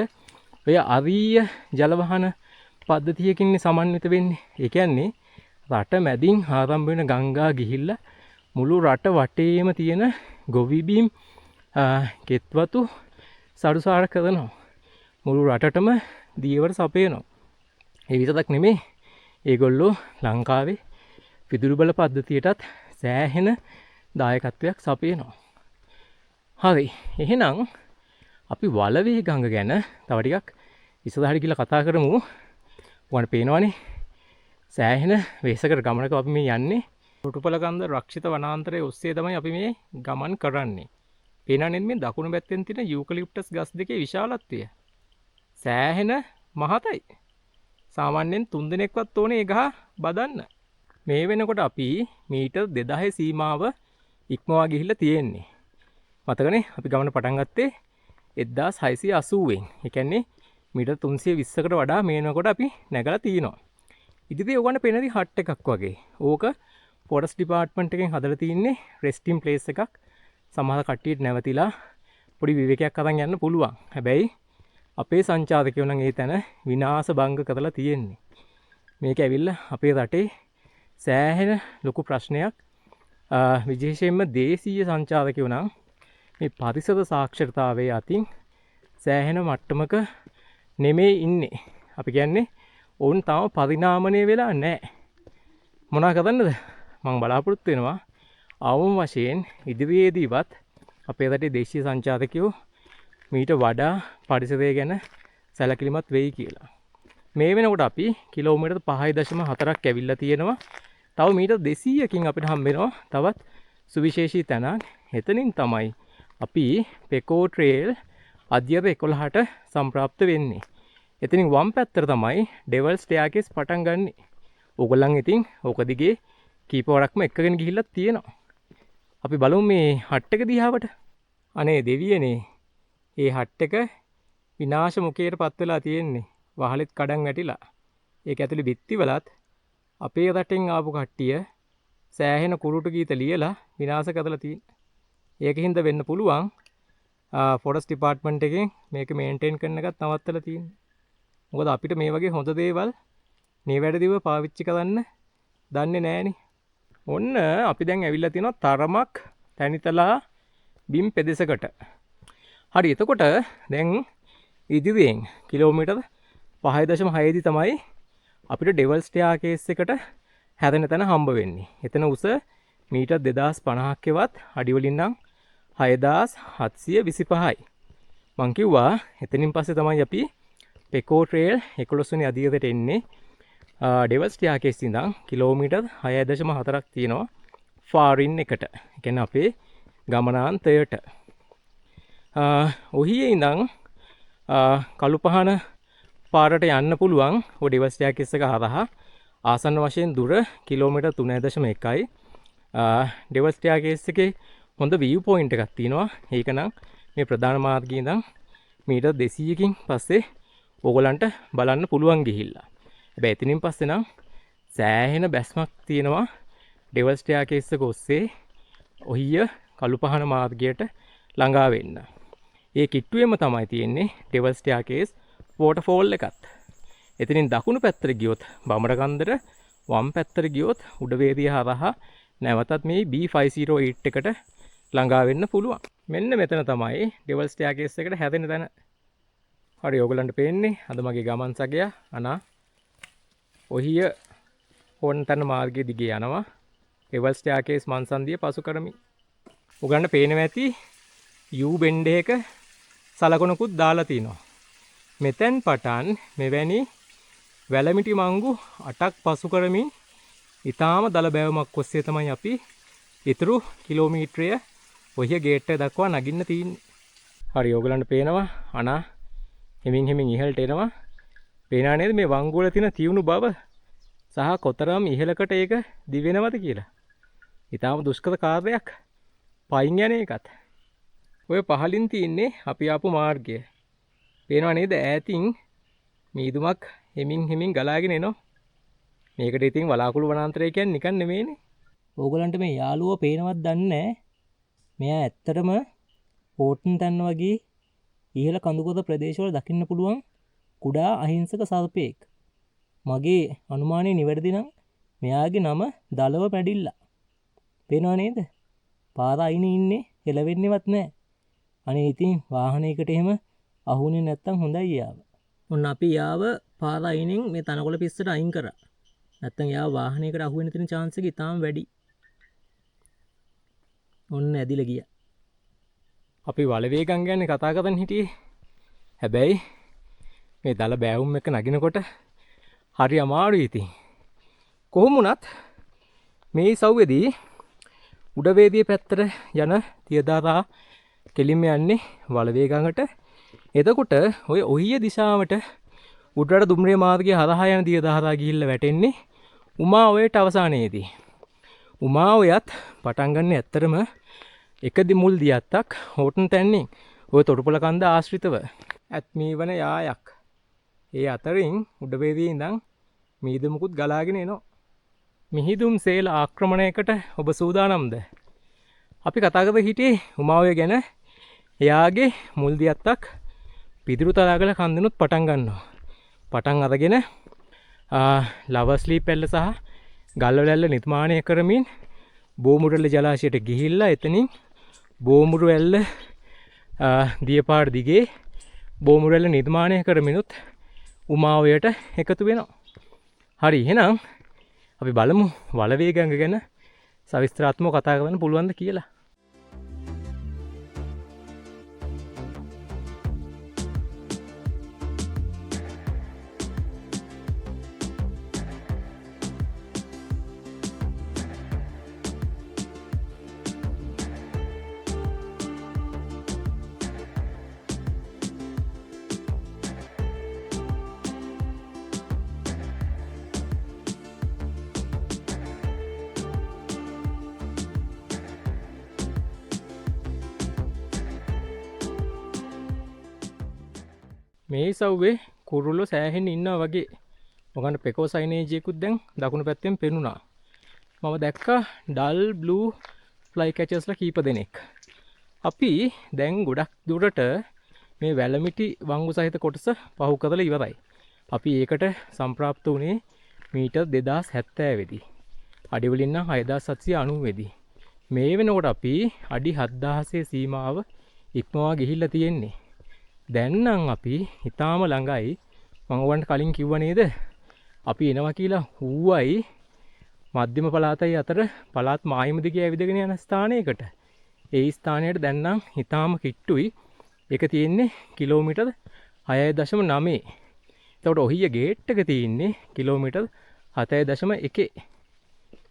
ඔය අරීය ජලවහන පද්ධතියකින් සමන්විත වෙන්නේ. ඒ කියන්නේ රට මැදින් ආරම්භ වෙන ගංගා ගිහිල්ලා මුළු රට වටේම තියෙන ගොවිබිම්, කෙත්වතු සරුසාර කරනවා. මුළු රටටම දියවර සපයනවා. ඒ විතරක් නෙමෙයි, ඒගොල්ලෝ ලංකාවේ විදුලි බල පද්ධතියටත් සෑහෙන දායකත්වයක් සපයනවා. හරි. එහෙනම් අපි වලවේ ගඟ ගැන තව ටිකක් ඉස්සරහට ගිහලා කතා කරමු. ඔයාලට පේනවනේ සෑහෙන වෙහෙසකට ගමනක අපි මේ යන්නේ. තොටුපළකන්ද රක්ෂිත වනාන්තරයේ ඔස්සේ තමයි අපි මේ ගමන් කරන්නේ. පේනවනේ මේ දකුණු පැත්තෙන් තියෙන යූකලිප්ටස් ගස් දෙකේ විශාලත්වය. සෑහෙන මහතයි. සාමාන්‍යයෙන් 3 දිනක්වත් ඕනේ ඒ ගහ බදන්න. මේ වෙනකොට අපි මීටර් 2000 සීමාව ඉක්මවා ගිහිල්ලා තියෙන්නේ. මතකනේ අපි ගමන පටන් ගත්තේ 1680 න්. ඒ කියන්නේ මීටර් 320කට වඩා මේ වෙනකොට අපි නැගලා තියෙනවා. ඉතින් ඔයගොල්ලන්ට පේනදී හට් එකක් වගේ. ඕක ෆොරස්ට් ඩිපාර්ට්මන්ට් එකෙන් හදලා තින්නේ රෙස්ටිං ප්ලේස් එකක්. සමහර කට්ටියට නැවතිලා පොඩි විවේකයක් අරන් යන්න පුළුවන්. හැබැයි අපේ සංචාරකයෝ නම් ඒ තැන විනාශ භංග කරලා තියෙන්නේ. මේක ඇවිල්ලා අපේ රටේ සෑහෙන ලොකු ප්‍රශ්නයක්. විශේෂයෙන්ම දේශීය සංචාරකයෝ නම් මේ පරිසර සාක්ෂරතාවයේ අතින් සෑහෙන මට්ටමක නෙමෙයි ඉන්නේ. අපි කියන්නේ ඔවුන් තාම පරිණාමණය වෙලා නැහැ. මොනා කරන්නද? මම බලාපොරොත්තු වෙනවා අවම වශයෙන් ඉදිරියේදීවත් අපේ රටේ දේශීය සංචාරකයෝ මීට වඩා පරිසරය ගැන සැලකිලිමත් වෙයි කියලා. මේ වෙනකොට අපි කිලෝමීටර් 5.4ක් ඇවිල්ලා තියෙනවා. තව මීටර් 200කින් අපිට හම්බ වෙනවා තවත් සුවිශේෂී තැනක්. එතනින් තමයි අපි පෙකෝ ට්‍රේල් අධ්‍යයන 11ට සම්ප්‍රාප්ත වෙන්නේ. එතනින් වම් පැත්තට තමයි ඩෙවල් ස්ටෙයාකේස් පටන් ගන්නෙ. ඕගොල්ලන් ඉතින් ඕක දිගේ කීප වරක්ම එක්කගෙන ගිහිල්ලා තියෙනවා. අපි බලමු මේ හට් එක දිහාවට. අනේ දෙවියනේ. ඒ හට් එක විනාශ මුඛයට පත් වෙලා තියෙන්නේ. වහලෙත් කඩන් වැටිලා. ඒක ඇතුලේ බිත්තිවලත් අපේ රටෙන් ආපු කට්ටිය සෑහෙන කුරුටු ගීත ලියලා විනාශ කරලා තියෙනවා. ඒකින්ද වෙන්න පුළුවන් ෆොරස්ට් ඩිපාර්ට්මන්ට් එකෙන් මේක මේන්ටේන් කරන එකත් නවත්තලා තියෙන්නේ. මොකද අපිට මේ වගේ හොඳ දේවල් නිවැරදිව පාවිච්චි කරන්න දන්නේ නැහනේ. ඔන්න අපි දැන් ඇවිල්ලා තියෙනවා තරමක් තැනිතලා බිම් පෙදෙසකට. හරි, එතකොට දැන් ඉදිරියෙන් කිලෝමීටර් 5.6 දී තමයි අපිට ඩෙවල් ස්ටෙයාකේස් එකට හැදෙන තැන හම්බ වෙන්නේ. එතන උස මීටර් 2050ක් වත් අඩි වලින් නම් 6725යි. මං කිව්වා එතනින් පස්සේ තමයි අපි පෙකෝ ට්‍රේල් 11 වෙනි අදියරට එන්නේ. ඩෙවල් ස්ටෙයාකේස් ඉඳන් කිලෝමීටර් 6.4ක් තියෙනවා ෆාරින් එකට. ඒ කියන්නේ අපේ ගමනාන්තයට. ඔහියේ ඉඳන් කළුපහන පාරට යන්න පුළුවන් ඔය ඩෙවල් ස්ටෙයාකේස් එක හරහා. ආසන්න වශයෙන් දුර කිලෝමීටර් 3.1යි. ඩෙවල් ස්ටෙයාකේස් එකේ හොඳ view point එකක් තියෙනවා. ඒක නම් මේ ප්‍රධාන මාර්ගයේ ඉඳන් මීටර් 200කින් පස්සේ ඕගලන්ට බලන්න පුළුවන් ගිහිල්ලා. හැබැයි එතනින් පස්සේ නම් සෑහෙන බැස්මක් තියෙනවා ඩෙවල් ස්ටෙයාකේස් එක ඔස්සේ ඔහිය කළුපහන මාර්ගයට ළඟා වෙන්න. ඒ කිට්ටුවේම තමයි තියෙන්නේ ඩෙවල් ස්ටෙයාකේස් වෝටර්ෆෝල් එකත්. එතනින් දකුණු පැත්තට ගියොත් බමරකන්දර, වම් පැත්තට ගියොත් උඩවේදිය හරහා නැවතත් මේ B508 එකට ළඟා වෙන්න පුළුවන්. මෙන්න මෙතන තමයි ඩෙවල් ස්ටෙයාකේස් එකට හැදෙන තැන. හරි, ඔයගලන්ට පේන්නේ අද මගේ ගමන් සගය අනා ඔහිය හොන් තන මාර්ගයේ දිගේ යනවා. ඩෙවල් ස්ටෙයාකේස් මන්සන්දිය පසු කරමි. ඔයගලන්ට පේනවා ඇති U බෙන්ඩ් එක සලකුණකුත් දාලා තිනවා. මෙතෙන් පටන් මෙවැනි වැලමිටි මංගු 8ක් පසු කරමින් ඊටාම දල බෑවමක් ඔස්සේ තමයි අපි ඊතුරු කිලෝමීටරය ඔහිය ගේට් එක දක්වා නගින්න තියෙන්නේ. හරි, ඔයගලන්ට පේනවා අනා හිමින් ඉහළට එනවා. පේනා නේද මේ වංගුවල තියෙන තියුණු බව සහ කොතරම් ඉහළකට ඒක දිවෙනවද කියලා. ඊටාම දුෂ්කර කාර්යයක් පයින් යන එකත්. ඔය පහලින් තියන්නේ අපි ආපු මාර්ගය. පේනවා නේද ඈතින් මීදුමක් හිමින් ගලාගෙන එනවා. මේකට ඉතින් වලාකුළු වනාන්තරය කියන්නේ නිකන් නෙමෙයිනේ. ඕගලන්ට මේ යාළුවෝ පේනවත් දන්නේ නැහැ. මෙයා ඇත්තටම පෝටන් තැන්න වගේ ඉහළ කඳුකොත ප්‍රදේශවල දකින්න පුළුවන් කුඩා අහිංසක සර්පයෙක්. මගේ අනුමානය නිවැරදි නම් මෙයාගේ නම දලව පැඩිල්ලා. පේනවා නේද? පාර අයිනේ ඉන්නේ, හෙලවෙන්නේවත් නැහැ. අනේ ඉතින් වාහනයකට එහෙම අහුනේ නැත්තම් හොඳයි යාව. ඔන්න අපි යාව පාර අයිනෙන් මේ තනකොළ පිස්සට අයින් කරා. නැත්තම් යා වාහනයකට අහු වෙන තියෙන chance එක ඉතාම වැඩි. ඔන්න ඇදිලා ගියා. අපි වලවේගම් ගැන කතා කරන් හිටියේ. හැබැයි මේ දල බෑවුම් එක නගිනකොට හරි අමාරුයි ඉතින්. කොහොම වුණත් මේ ඉසව්වේදී උඩවේදියේ පැත්තට යන තියදාරා කෙලින්ම යන්නේ වලවේගඟට. එතකොට ඔය ඔහිය දිශාවට උඩරට දුම්රිය මාර්ගයේ හරහා යන තියදාරා ගිහිල්ලා වැටෙන්නේ උමා ඔයට අවසානයේදී. උමා ඔයත් පටන් ගන්න ඇත්තටම එකදි මුල් දියත්තක් හෝටන් තැන්නෙන් ඔය තොටුපොළ කන්ද ආශ්‍රිතව ඇත්මී වන යායක්. ඒ අතරින් උඩවේදියේ ඉඳන් මීදුමකුත් ගලාගෙන එනවා. මිහිදුම් සේල ආක්‍රමණයකට ඔබ සූදානම්ද? අපි කතා කරලා හිටියේ උමාවය ගැන. එයාගේ මුල් දියත්තක් පිදුරු තලාගල කන්දෙනුත් පටන් ගන්නවා. පටන් අරගෙන ලවස්ලී පැල්ල සහ ගල්වැල්ල නිර්මාණය කරමින් බෝමුරැල්ල ජලාශයට ගිහිල්ලා එතනින් බෝමුරුවැල්ල දියපාර දිගේ බෝමුරැල්ල නිර්මාණය කරමිනුත් උමාවයට එකතු වෙනවා. හරි, එහෙනම් අපි බලමු වලවේගඟ ගැන සවිස්තරාත්මකව කතා කරන්න පුළුවන්ද කියලා. මේ සව්වේ කුරුල්ලෝ සෑහෙන්න ඉන්නවා වගේ. මොකන්න පෙකෝසයිනේජියකුත් දැන් දකුණු පැත්තෙන් පෙනුණා. මම දැක්කා ඩල් බ්ලූ ෆ්ලයි කැචර්ස්ලා කීප දෙනෙක්. අපි දැන් ගොඩක් දුරට මේ වැලමිටි වංගු සහිත කොටස පහු කරලා ඉවරයි. අපි ඒකට සම්ප්‍රාප්ත වුණේ මීටර් 2070 වෙදී. අඩි වලින් නම් 6790 වෙදී. මේ වෙනකොට අපි අඩි 7000 සීමාව ඉක්මවා ගිහිල්ලා තියෙන්නේ. දැන් නම් අපි ඊටාම ළඟයි. මම ඔයන්ට කලින් කිව්වා නේද? අපි එනවා කියලා හුවයි මධ්‍යම පළාතයි අතර පළාත් මායිම දිගේ ඇවිදගෙන යන ස්ථානයකට. ඒ ස්ථානයට දැන් නම් ඊටාම කිට්ටුයි. ඒක තියෙන්නේ කිලෝමීටර් 6.9. එතකොට ඔහිය ගේට් එක තියෙන්නේ කිලෝමීටර් 7.1.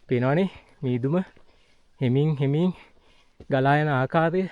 පේනවනේ මීදුම හෙමින් හෙමින් ගලා යන ආකාරය.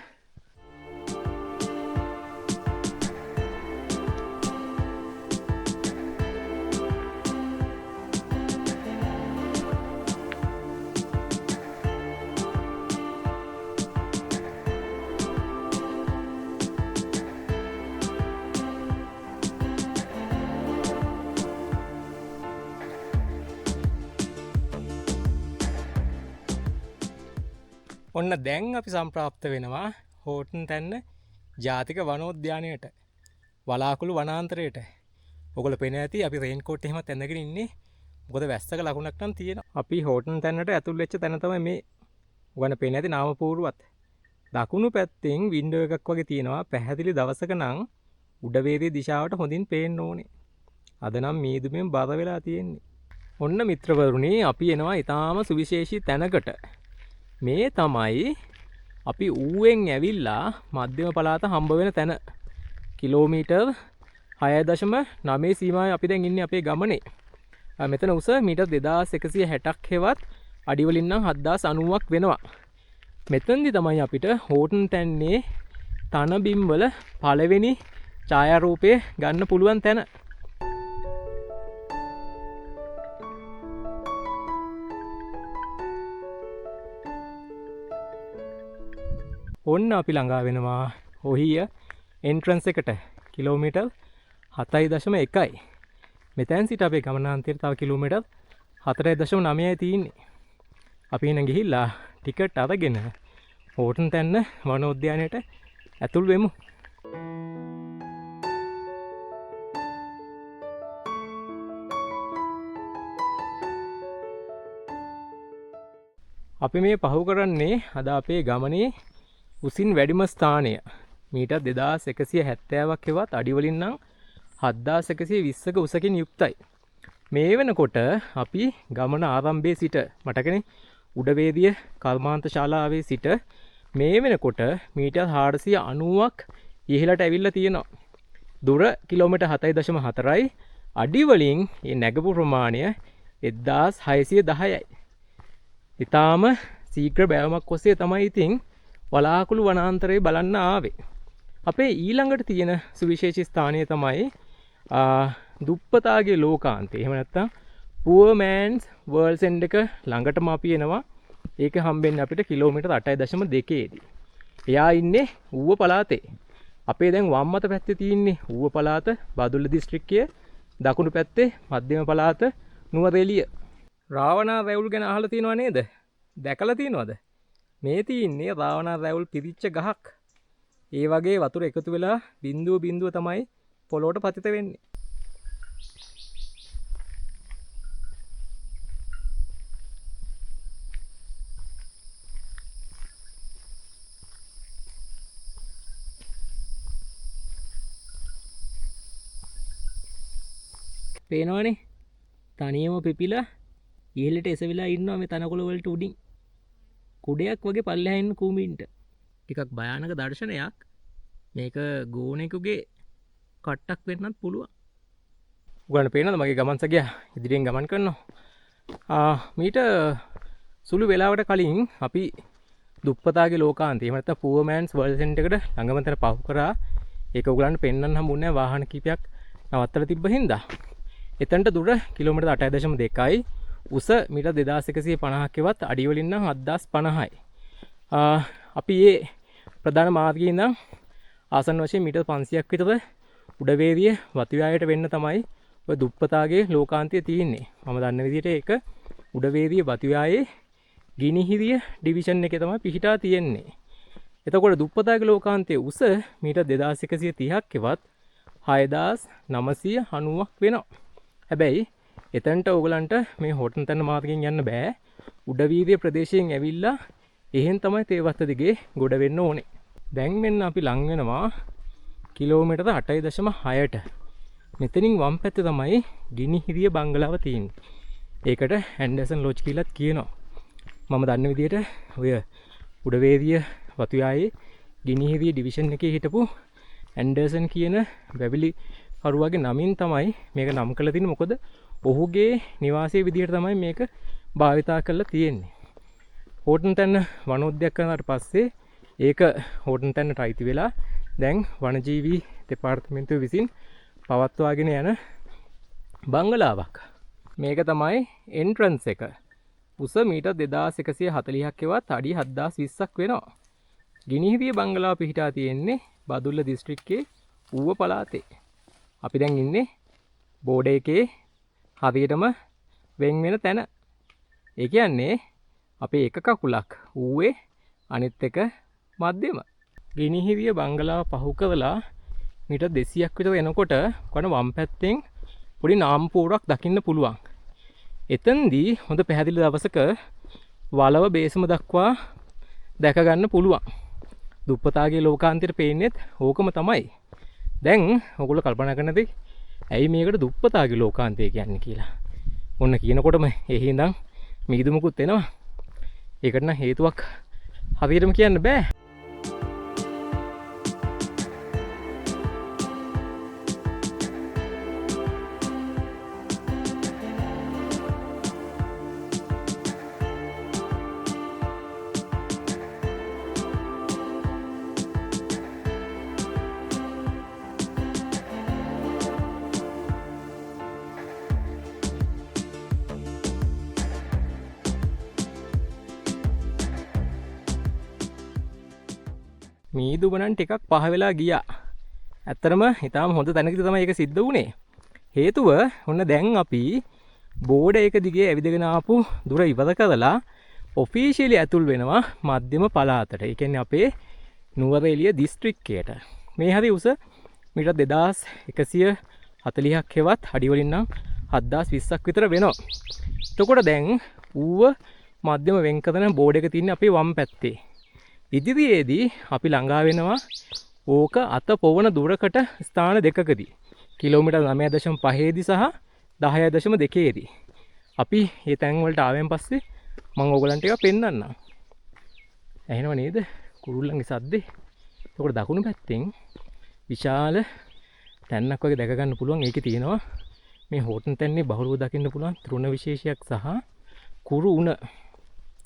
ඔන්න දැන් අපි සම්ප්‍රාප්ත වෙනවා හෝටන් තැන්න ජාතික වනෝද්‍යානයට, වලාකුළු වනාන්තරයට. ඔයගොල්ලෝ පේන ඇති අපි රේන් කෝට් එහෙමත් ඇඳගෙන ඉන්නේ. මොකද වැස්සක ලකුණක් නම් තියෙනවා. අපි හෝටන් තැන්නට ඇතුල් වෙච්ච තැන තමයි මේ. ඔයගොල්ලෝ පේන ඇති නාම පූර්වත්. දකුණු පැත්තෙන් වින්ඩෝ එකක් වගේ තියෙනවා. පැහැදිලි දවසක නම් උඩවේදියේ දිශාවට හොඳින් පේන්න ඕනේ. අද නම් මීදුමෙන් බර වෙලා තියෙන්නේ. ඔන්න මිත්‍රවරුනි, අපි එනවා ඊටාම සුවිශේෂී තැනකට. මේ තමයි අපි ඌවෙන් ඇවිල්ලා මධ්‍යම පළාත හම්බ වෙන තැන. කිලෝමීටර් 6.9 සීමාවේ අපි දැන් ඉන්නේ අපේ ගමනේ. මෙතන උස මීටර් 2160ක් හෙවත් අඩි වලින් නම් 7090ක් වෙනවා. මෙතනදි තමයි අපිට හෝටන් තැන්නේ තන බිම් වල පළවෙනි ඡායාරූපය ගන්න පුළුවන් තැන. ඔන්න අපි ළඟා වෙනවා ඔහිය එන්ට්‍රන්ස් එකට. කිලෝමීටර් 7.1යි. මෙතෙන් සිට අපේ ගමනාන්තයට තව කිලෝමීටර් 4.9යි තියෙන්නේ. අපි එන ගිහිල්ලා ටිකට් අරගෙන හෝටන් තැන්න වනෝද්‍යානයට ඇතුල් වෙමු. අපි මේ පහු කරන්නේ අද අපේ ගමනේ උසින් වැඩිම ස්ථානය. මීටර් 2170ක් හෙවත් අඩි වලින් නම් 7120ක උසකින් යුක්තයි. මේ වෙනකොට අපි ගමන ආරම්භයේ සිට මටකනේ උඩවේදිය කර්මාන්ත ශාලාවේ සිට මේ වෙනකොට මීටර් 490ක් ඉහළට ඇවිල්ලා තියෙනවා. දුර කිලෝමීටර් 7.4යි. අඩි වලින් මේ නැගපු ප්‍රමාණය 1610යි. ඊටාම ශීඝ්‍ර බෑවමක් ඔස්සේ තමයි ඉතින් වලාකුළු වනාන්තරය බලන්න ආවේ. අපේ ඊළඟට තියෙන සුවිශේෂී ස්ථානය තමයි දුප්පතාගේ ලෝකාන්තය. එහෙම නැත්නම් Poor Man's World End එක ළඟටම අපි එනවා. ඒක හම්බෙන්නේ අපිට කිලෝමීටර් 8.2දී. එයා ඉන්නේ ඌව පළාතේ. අපේ දැන් වම් අත පැත්තේ තියෙන්නේ ඌව පළාත බදුල්ල දිස්ත්‍රික්කයේ, දකුණු පැත්තේ මධ්‍යම පළාත නුවරඑළිය. රාවණා රැවුල් ගැන අහලා තියෙනව නේද? දැකලා තියෙනවද? මේ තියෙන්නේ රාවණා රැවුල් පිරිච්ච ගහක්. ඒ වගේ වතුර එකතු වෙලා බිඳුව බිඳුව තමයි පොළොවට පතිත වෙන්නේ. පේනවනේ තනියම පිපිලා ඉහළට එසවිලා ඉන්නවා මේ තනකොළ වලට උඩින්. කුඩයක් වගේ පල්ලෙහා ඉන්න කූඹින්ට. ටිකක් භයානක දර්ශනයක්. මේක ගෝනෙකුගේ කට්ටක් වෙන්නත් පුළුවන්. උගන්න පේනවද මගේ ගමන් සගය ඉදිරියෙන් ගමන් කරනවා. මීට සුළු වෙලාවට කලින් අපි දුප්පතාගේ ලෝකාන්තය, එහෙම නැත්නම් Poor Man's World End එකට ළඟම තැන පහු කරා. ඒක උගලන්ට පෙන්වන්න හම්බුනේ නැහැ වාහන කීපයක් නවත්තලා තිබ්බ හින්දා. එතනට දුර කිලෝමීටර් 8.2යි. උස මීටර් 2150ක් වත් අඩි වලින් නම් 7050යි. අපි මේ ප්‍රධාන මාර්ගයේ ඉඳන් ආසන්න වශයෙන් මීටර් 500ක් විතර උඩවේදිය වතුයායට වෙන්න තමයි ඔය දුප්පතාගේ ලෝකාන්තය තියෙන්නේ. මම දන්න විදිහට ඒක උඩවේදිය වතුයායේ ගිනිහිරිය ඩිවිෂන් එකේ තමයි පිහිටා තියෙන්නේ. එතකොට දුප්පතාගේ ලෝකාන්තයේ උස මීටර් 2130ක් වත් 6990ක් වෙනවා. හැබැයි එතනට ඕගලන්ට මේ හොටන් තැන්න මාර්ගයෙන් යන්න බෑ. උඩවීදිය ප්‍රදේශයෙන් ඇවිල්ලා එහෙන් තමයි තේවත්ත දිගේ ගොඩ වෙන්න ඕනේ. දැන් මෙන්න අපි ලං වෙනවා කිලෝමීටර් 8.6ට. මෙතනින් වම් පැත්තේ තමයි ගිනිහිරිය බංගලාව තියෙන්නේ. ඒකට ඇන්ඩර්සන් ලොජ් කියලාත් කියනවා. මම දන්න විදිහට ඔය උඩවේදිය වතුයායේ ගිනිහිරිය ඩිවිෂන් එකේ හිටපු ඇන්ඩර්සන් කියන වැවිලි කරුවාගේ නමින් තමයි මේක නම් කරලා තින්නේ. මොකද ඔහුගේ නිවාසයේ විදිහට තමයි මේක භාවිතා කරලා තියෙන්නේ. හෝටන් තැන්න වනෝද්‍යක් කරනාට පස්සේ ඒක හෝටන් තැන්නට අයිති වෙලා දැන් වනජීවී දෙපාර්තමේන්තුව විසින් පවත්වාගෙන යන බංගලාවක්. මේක තමයි එන්ට්‍රන්ස් එක. උස මීටර් 2140ක් වත් අඩි 7020ක් වෙනවා. ගිනිහිරිය බංගලාව පිහිටා තියෙන්නේ බදුල්ල දිස්ත්‍රික්කයේ ඌව පළාතේ. අපි දැන් ඉන්නේ බෝඩ එකේ හරියටම වෙන් වෙන තැන. ඒ කියන්නේ අපේ එක කකුලක් ඌවේ අනිත් එක මධ්‍යම. ගිනිහිරිය බංගලාව පහු කරලා මීටර් 200ක් විතර එනකොට කොන වම් පැත්තෙන් පොඩි නාම්පුවරක් දකින්න පුළුවන්. එතෙන්දී හොඳ පැහැදිලි දවසක වලව බේසම දක්වා දැක ගන්න පුළුවන්. දුප්පතාගේ ලෝකාන්තයට පේන්නේත් ඕකම තමයි. දැන් ඔයගොල්ලෝ කල්පනා කරනද ඇයි මේකට දුප්පතාගේ ලෝකාන්තය කියන්නේ කියලා. ඔන්න කියනකොටම එහි ඉඳන් මිදුමුකුත් එනවා. ඒකට නම් හේතුවක් හරියටම කියන්න බෑ. මීදුමනන් ටිකක් පහ වෙලා ගියා. ඇත්තටම ඊටාම හොඳ තැනකදී තමයි ඒක සිද්ධ වුණේ. හේතුව ඔන්න දැන් අපි බෝඩ එක දිගේ ඇවිදගෙන ආපු දුර ඉවර කරලා ඔෆිෂියලි ඇතුල් වෙනවා මධ්‍යම පළාතට. ඒ කියන්නේ අපේ නුවරඑළිය දිස්ත්‍රික්කයට. මේ හරි උස මීටර් 2140ක් හෙවත් අඩි වලින් නම් 7020ක් විතර වෙනවා. එතකොට දැන් ඌව මධ්‍යම වෙන් කරන බෝඩ එක තියෙන්නේ අපේ වම් පැත්තේ. ඉදිරියේදී අපි ළඟා වෙනවා ඕක අත පොවන දුරකට ස්ථාන දෙකකදී. කිලෝමීටර් 9.5දී සහ 10.2දී. අපි මේ තැන් වලට ආවෙන් පස්සේ මම ඕගලන්ට ටිකක් පෙන්නන්නම්. ඇහෙනව නේද? කුරුල්ලන්ගේ සද්දේ. ඒකට දකුණු පැත්තෙන් විශාල තැන්නක් වගේ දැක ගන්න පුළුවන්. ඒකේ තියෙනවා මේ හෝටන් තැන්නේ බහුලව දකින්න පුළුවන් තෘණ විශේෂයක් සහ කුරු උණ.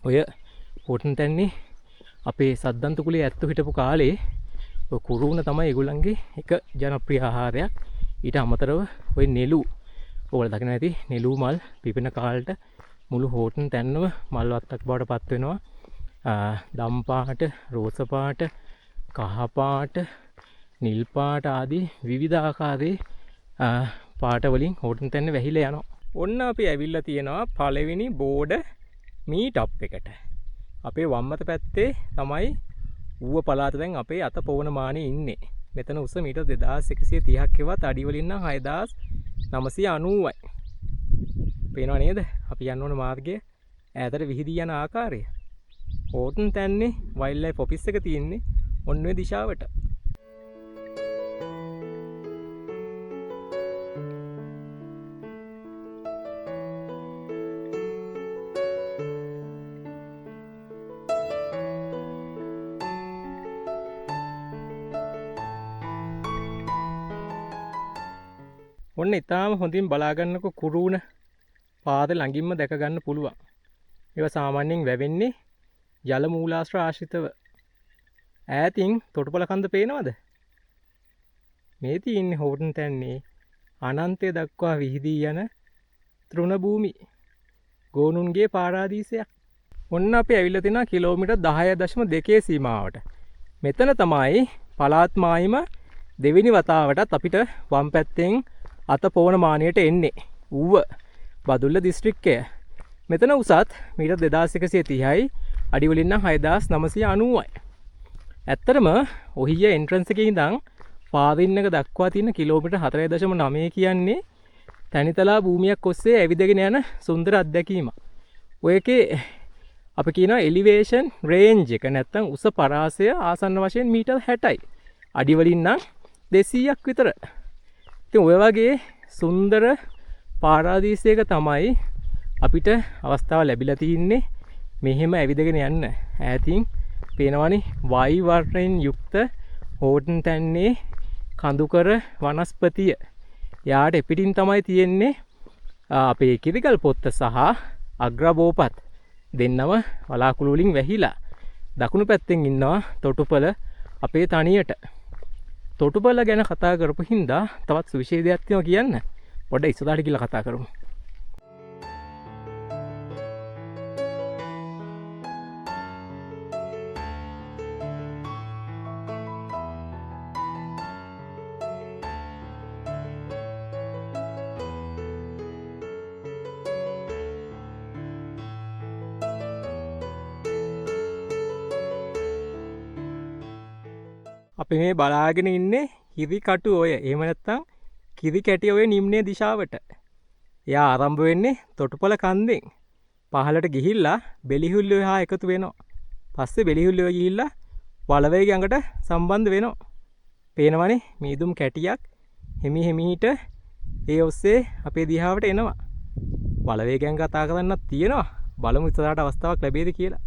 ඔය හෝටන් තැන්නේ අපේ සද්දන්ත කුලේ ඇත්තු හිටපු කාලේ ඔය කුරු උණ තමයි ඒගොල්ලන්ගේ එක ජනප්‍රිය ආහාරයක්. ඊට අමතරව ඔය නෙළු ඔයාලා දකින්න ඇති නෙළු මල් පිපෙන කාලට මුළු හෝටන් තැන්නම මල් වත්තක් බවට පත් වෙනවා. දම් පාට, රෝස පාට, කහ පාට, නිල් පාට ආදී විවිධ ආකාරයේ පාට වලින් හෝටන් තැන්න වැහිලා යනවා. ඔන්න අපි ඇවිල්ලා තියෙනවා පළවෙනි බෝඩ මීට් අප් එකට. අපේ වම්මත පැත්තේ තමයි ඌව පළාත දැන් අපේ අත පොවන මානේ ඉන්නේ. මෙතන උස මීටර් 2130ක් එවත් අඩි වලින් නම් 6990යි. පේනව නේද? අපි යන්න ඕන මාර්ගය ඈතට විහිදී යන ආකාරය. හෝටන් තැන්නේ වයිල්ඩ් ලයිෆ් ඔෆිස් එක තියෙන්නේ ඔන්න ඔය දිශාවට. ඔන්න ඉතාලම හොඳින් බලාගන්නකො කුරුණ පාද ළඟින්ම දැක ගන්න පුළුවන්. ඒවා සාමාන්‍යයෙන් වැවෙන්නේ ජල මූලාශ්‍ර ආශ්‍රිතව. ඈතින් තොටුපළ කන්ද පේනවද? මේ තියෙන්නේ හෝටන් තැන්නේ අනන්තය දක්වා විහිදී යන තෘණ භූමි. ගෝනුන්ගේ පාරාදීසයක්. ඔන්න අපි ඇවිල්ලා තියෙනවා කිලෝමීටර් 10.2 සීමාවට. මෙතන තමයි පළාත් මායිම දෙවෙනි වතාවටත් අපිට වම් පැත්තෙන් අත පොවන මානයට එන්නේ. ඌව බදුල්ල දිස්ත්‍රික්කය. මෙතන උසත් මීටර් 2130යි අඩි වලින් නම් 6990යි. ඇත්තටම ඔහිය එන්ට්‍රන්ස් එකේ ඉඳන් පාදින් එක දක්වා තියෙන කිලෝමීටර් 4.9 කියන්නේ තනිතලා භූමියක් ඔස්සේ ඇවිදගෙන යන සුන්දර අත්දැකීමක්. ඔයකේ අපි කියනවා එලිවේෂන් රේන්ජ් එක නැත්තම් උස පරාසය ආසන්න වශයෙන් මීටර් 60යි. අඩි වලින් නම් 200ක් විතර. ඉතින් ඔය වගේ සුන්දර පාරාදීසයක තමයි අපිට අවස්ථාව ලැබිලා තින්නේ මෙහෙම ඇවිදගෙන යන්න. ඈතින් පේනවනේ වයි වර්ණයෙන් යුක්ත හෝටන් තැන්නේ කඳුකර වනස්පතිය. යාට එපිටින් තමයි තියෙන්නේ අපේ කිරිකල් පොත්ත සහ අග්‍රබෝපත් දෙන්නම වලාකුළු වලින් වැහිලා. දකුණු පැත්තෙන් ඉන්නවා තොටුපළ අපේ තනියට. තොටුපළ ගැන කතා කරපු හින්දා තවත් සුවිශේෂයක් තියෙනවා කියන්න. පොඩ්ඩක් ඉස්සරහට ගිහලා කතා කරමු. අපි මේ බලාගෙන ඉන්නේ කිරි කටු ඔය. එහෙම නැත්නම් කිරි කැටි ඔය නිම්නේ දිශාවට. එයා ආරම්භ වෙන්නේ තොටුපළ කන්දෙන්. පහළට ගිහිල්ලා බෙලිහුල්ලේ හා එකතු වෙනවා. පස්සේ බෙලිහුල්ලේ ගිහිල්ලා වලවේගේ අඟට සම්බන්ධ වෙනවා. පේනවනේ මීදුම් කැටියක් හිමි හිමිහිට ඒ ඔස්සේ අපේ දිහාවට එනවා. වලවේගයන් කතා කරන්නත් තියෙනවා. බලමු ඉස්සරහට අවස්ථාවක් ලැබෙයිද කියලා.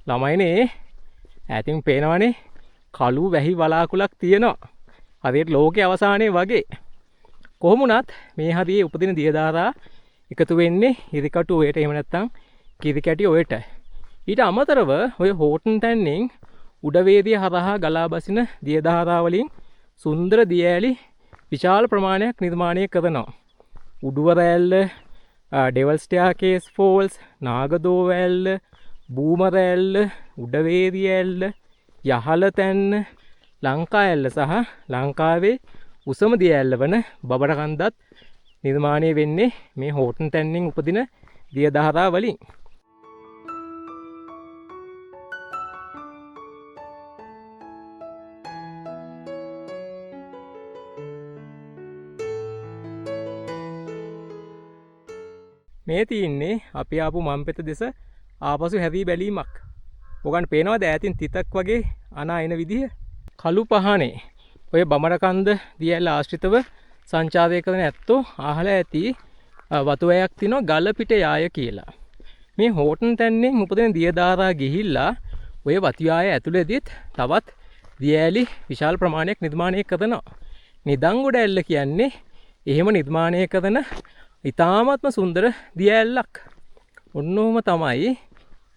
ළමයිනේ ඈතින් පේනවනේ කළු වැහි වලාකුලක් තියෙනවා. හරියට ලෝකයේ අවසානයේ වගේ. කොහොම වුණත් මේ හරියේ උපදින දියදාරා එකතු වෙන්නේ හිරිකටු ඔයට. එහෙම නැත්නම් කිරි කැටි ඔයට. ඊට අමතරව ඔය හෝටන් තැන්නෙන් උඩවේදිය හරහා ගලා බසින දියදාරා වලින් සුන්දර දියඇලි විශාල ප්‍රමාණයක් නිර්මාණය කරනවා. උඩුව රෑල්ල, ඩෙවල් ස්ටෙයාකේස් ෆෝල්ස්, නාගදෝ වැල්ල, බූමර ඇල්ල, උඩවේදිය ඇල්ල, යහල තැන්න, ලංකා ඇල්ල සහ ලංකාවේ උසම දිය ඇල්ල වන බබර කන්දත් නිර්මාණය වෙන්නේ මේ හෝටන් තැන්නෙන් උපදින දියදහරා වලින්. මේ තියෙන්නේ අපි ආපු මම්පෙත දෙස ආපසු හැරී බැලීමක්. ඔගන් පේනවද ඈතින් තිතක් වගේ අනා එන විදිහ? කළු පහනේ ඔය බමරකන්ද දියැල ආශ්‍රිතව සංචාරය කරන ඇත්තෝ අහලා ඇති වතුවැයක් තියෙනවා ගල පිට යාය කියලා. මේ හෝටන් තැන්නෙන් උපදින දියදාරා ගිහිල්ලා ඔය වතුයාය ඇතුළේදීත් තවත් දියඇලි විශාල ප්‍රමාණයක් නිර්මාණය කරනවා. නිදංගොඩ ඇල්ල කියන්නේ එහෙම නිර්මාණය කරන ඉතාමත්ම සුන්දර දියඇල්ලක්. ඔන්නෝම තමයි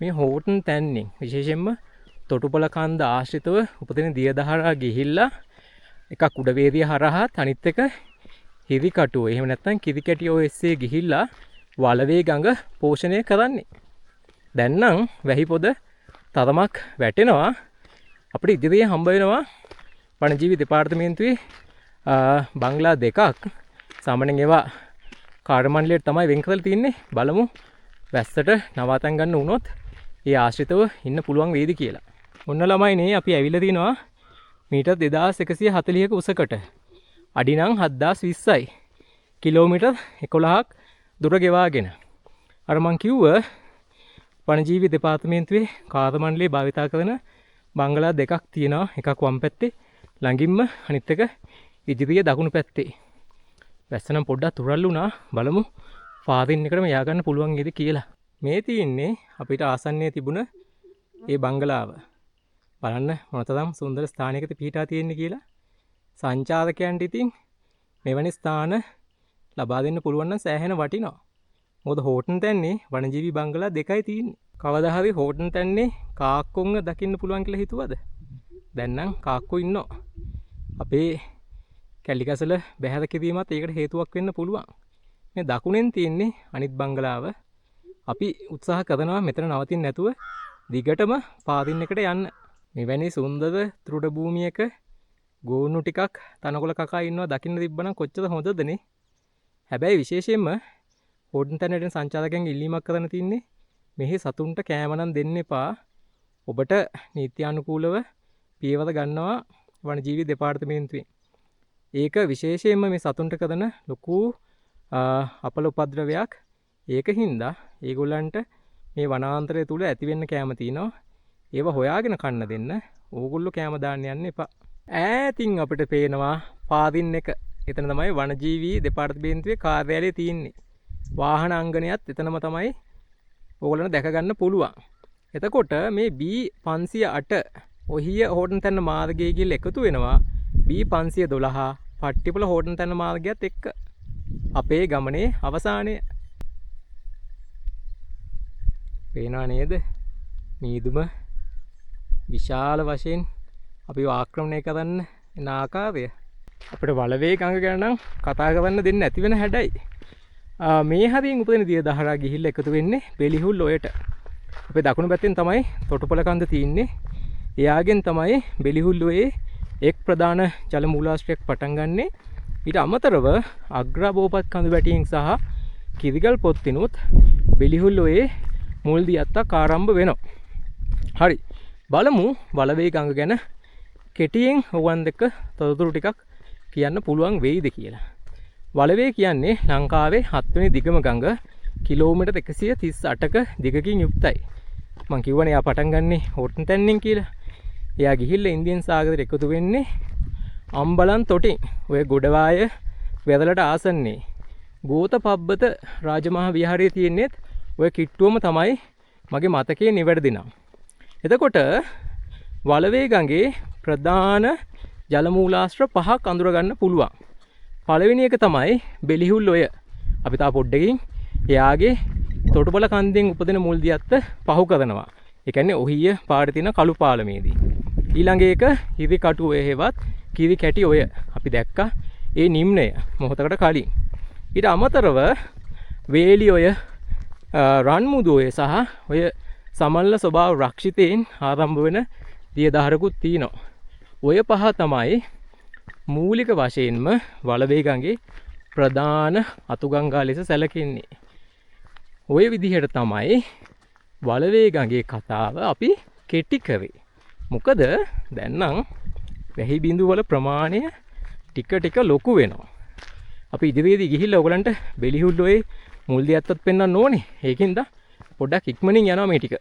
මේ හෝටන් තැන්නෙන් විශේෂයෙන්ම තොටුපොළ කන්ද ආශ්‍රිතව උපදින දියදහරා ගිහිල්ලා එකක් උඩවේදිය හරහා අනිත් එක හිරිකටුව එහෙම නැත්නම් කිරිකැටිය ඔස්සේ ගිහිල්ලා වලවේ ගඟ පෝෂණය කරන්නේ. දැන් නම් වැහි පොද තරමක් වැටෙනවා. අපිට ඉදිරියේ හම්බ වෙනවා වනජීවි දෙපාර්තමේන්තුවේ බංගලා දෙකක්. සාමාන්‍යයෙන් ඒවා කාර්ය මණ්ඩලයට තමයි වෙන් කරලා තින්නේ. බලමු වැස්සට නවාතැන් ගන්න වුණොත් ඒ ආශ්‍රිතව ඉන්න පුළුවන් වේද කියලා. ඔන්න ළමයිනේ අපි ඇවිල්ලා තිනවා මීටර් 2140ක උසකට. අඩි නම් 7020යි. කිලෝමීටර් 11ක් දුර ගෙවාගෙන. අර මං කිව්ව වනජීවි දෙපාර්තමේන්තුවේ කාර්ය මණ්ඩලයේ භාවිතා කරන බංගලා දෙකක් තියෙනවා. එකක් වම් පැත්තේ ළඟින්ම අනිත් එක ඉදිරියේ දකුණු පැත්තේ. වැස්ස නම් පොඩ්ඩක් තුරල් වුණා. බලමු ෆාදින් එකටම යා ගන්න පුළුවන් නේද කියලා. මේ තියෙන්නේ අපිට ආසන්නයේ තිබුණ ඒ බංගලාව. බලන්න මොනතරම් සුන්දර ස්ථානයකට පිහිටා තියෙන්නේ කියලා. සංචාරකයන්ට ඉතින් මෙවැනි ස්ථාන ලබා දෙන්න පුළුවන් නම් සෑහෙන වටිනවා. මොකද හෝටන් තැන්නේ වනජීවි බංගලා දෙකයි තියෙන්නේ. කවදා හරි හෝටන් තැන්නේ කාක්කොන්ව දකින්න පුළුවන් කියලා හිතුවද? දැන් නම් කාක්කෝ ඉන්නවා. අපේ කැලිකසල බැහැර කිරීමත් ඒකට හේතුවක් වෙන්න පුළුවන්. මේ දකුණෙන් තියෙන්නේ අනිත් බංගලාව. අපි උත්සාහ කරනවා මෙතන නවතින්න නැතුව දිගටම පාදින් එකට යන්න. මෙවැනි සුන්දර තෘඩ භූමියක ගෝනු ටිකක් තනකොළ කකා ඉන්නවා දකින්න තිබ්බනම් කොච්චර හොඳදනේ. හැබැයි විශේෂයෙන්ම හෝටන් තැනට සංචාරකයන්ගේ ඉල්ලීමක් කරන්න තින්නේ මෙහි සතුන්ට කෑම නම් දෙන්න එපා. ඔබට නීත්‍යානුකූලව පියවර ගන්නවා වනජීවි දෙපාර්තමේන්තුවෙන්. ඒක විශේෂයෙන්ම මේ සතුන්ට කරන ලොකු අපල උපද්‍රවයක්. ඒක හින්දා ඒගොල්ලන්ට මේ වනාන්තරය තුල ඇති වෙන්න කෑම තියෙනවා. ඒව හොයාගෙන කන්න දෙන්න. ඕගොල්ලෝ කෑම දාන්න යන්න එපා. ඈතින් අපිට පේනවා පාදින් එක. එතන තමයි වනජීවි දෙපාර්තමේන්තුවේ කාර්යාලය තියෙන්නේ. වාහන අංගනයත් එතනම තමයි ඕගොල්ලන්ට දැක ගන්න පුළුවන්. එතකොට මේ B508 ඔහිය හෝටන් තැන්න මාර්ගය කියලා එකතු වෙනවා B512 පට්ටිපොළ හෝටන් තැන්න මාර්ගයත් එක්ක. අපේ ගමනේ අවසානය. පේනවා නේද? මීදුම විශාල වශයෙන් අපි ආක්‍රමණය කරන්න එන ආකාරය. අපිට වලවේ ගඟ ගැන නම් කතා කරන්න දෙන්න නැති වෙන හැඩයි. මේ හරියෙන් උපදින දියදහරා ගිහිල්ලා එකතු වෙන්නේ බෙලිහුල් ඔයට. අපේ දකුණු පැත්තෙන් තමයි තොටුපොළ කන්ද තියෙන්නේ. එයාගෙන් තමයි බෙලිහුල් ඔයේ එක් ප්‍රධාන ජල මූලාශ්‍රයක් පටන් ගන්නෙ. ඊට අමතරව අග්‍රබෝපත් කඳු වැටියෙන් සහ කිරිගල් පොත්තිනුත් බෙලිහුල් ඔයේ මුල් දියත්තක් ආරම්භ වෙනවා. හරි. බලමු වලවේ ගඟ ගැන කෙටියෙන් ඔවන් දෙක තොරතුරු ටිකක් කියන්න පුළුවන් වෙයිද කියලා. වලවේ කියන්නේ ලංකාවේ 7 වෙනි දිගම ගඟ කිලෝමීටර් 138ක දිගකින් යුක්තයි. මං කිව්වනේ යා පටන් ගන්නේ හෝටන් තැන්නෙන් කියලා. එයා ගිහිල්ලා ඉන්දියන් සාගරයට එකතු වෙන්නේ අම්බලන් තොටින්. ඔය ගොඩවාය වෙරළට ආසන්නේ. ගෝතපබ්බත රාජමහා විහාරයේ තියෙන්නේ ඔය කිට්ටුවම තමයි මගේ මතකයේ නිවැරදි නම්. එතකොට වලවේ ගඟේ ප්‍රධාන ජල මූලාශ්‍ර 5ක් අඳුර ගන්න පුළුවන්. පළවෙනි එක තමයි බෙලිහුල් ඔය. අපි තා පොඩ්ඩකින් එයාගේ තොටුපොළ කන්දෙන් උපදින මුල් දියත්ත පහු කරනවා. ඒ කියන්නේ ඔහිය පාඩේ තියෙන කළු පාලමේදී. ඊළඟ එක හිරි කටු ඔය හේවත් කිරි කැටි ඔය. අපි දැක්කා ඒ නිම්නය මොහොතකට කලින්. ඊට අමතරව වේලි ඔය රන්මුදු ඔය සහ ඔය සමල්ල ස්වභාව රක්ෂිතයෙන් ආරම්භ වෙන දියදහරකුත් තියෙනවා. ඔය පහ තමයි මූලික වශයෙන්ම වලවේ ගඟේ ප්‍රධාන අතුගංගා ලෙස සැලකෙන්නේ. ඔය විදිහට තමයි වලවේ ගඟේ කතාව අපි කෙටි කරේ. මොකද දැන් නම් වැහි බිඳු වල ප්‍රමාණය ටික ටික ලොකු වෙනවා. අපි ඉදිරියේදී ගිහිල්ලා ඔයගලන්ට බෙලිහුල් ඔයේ මුල් දියත්තත් පෙන්වන්න ඕනේ. ඒකින්ද පොඩ්ඩක් ඉක්මනින් යනවා මේ ටික.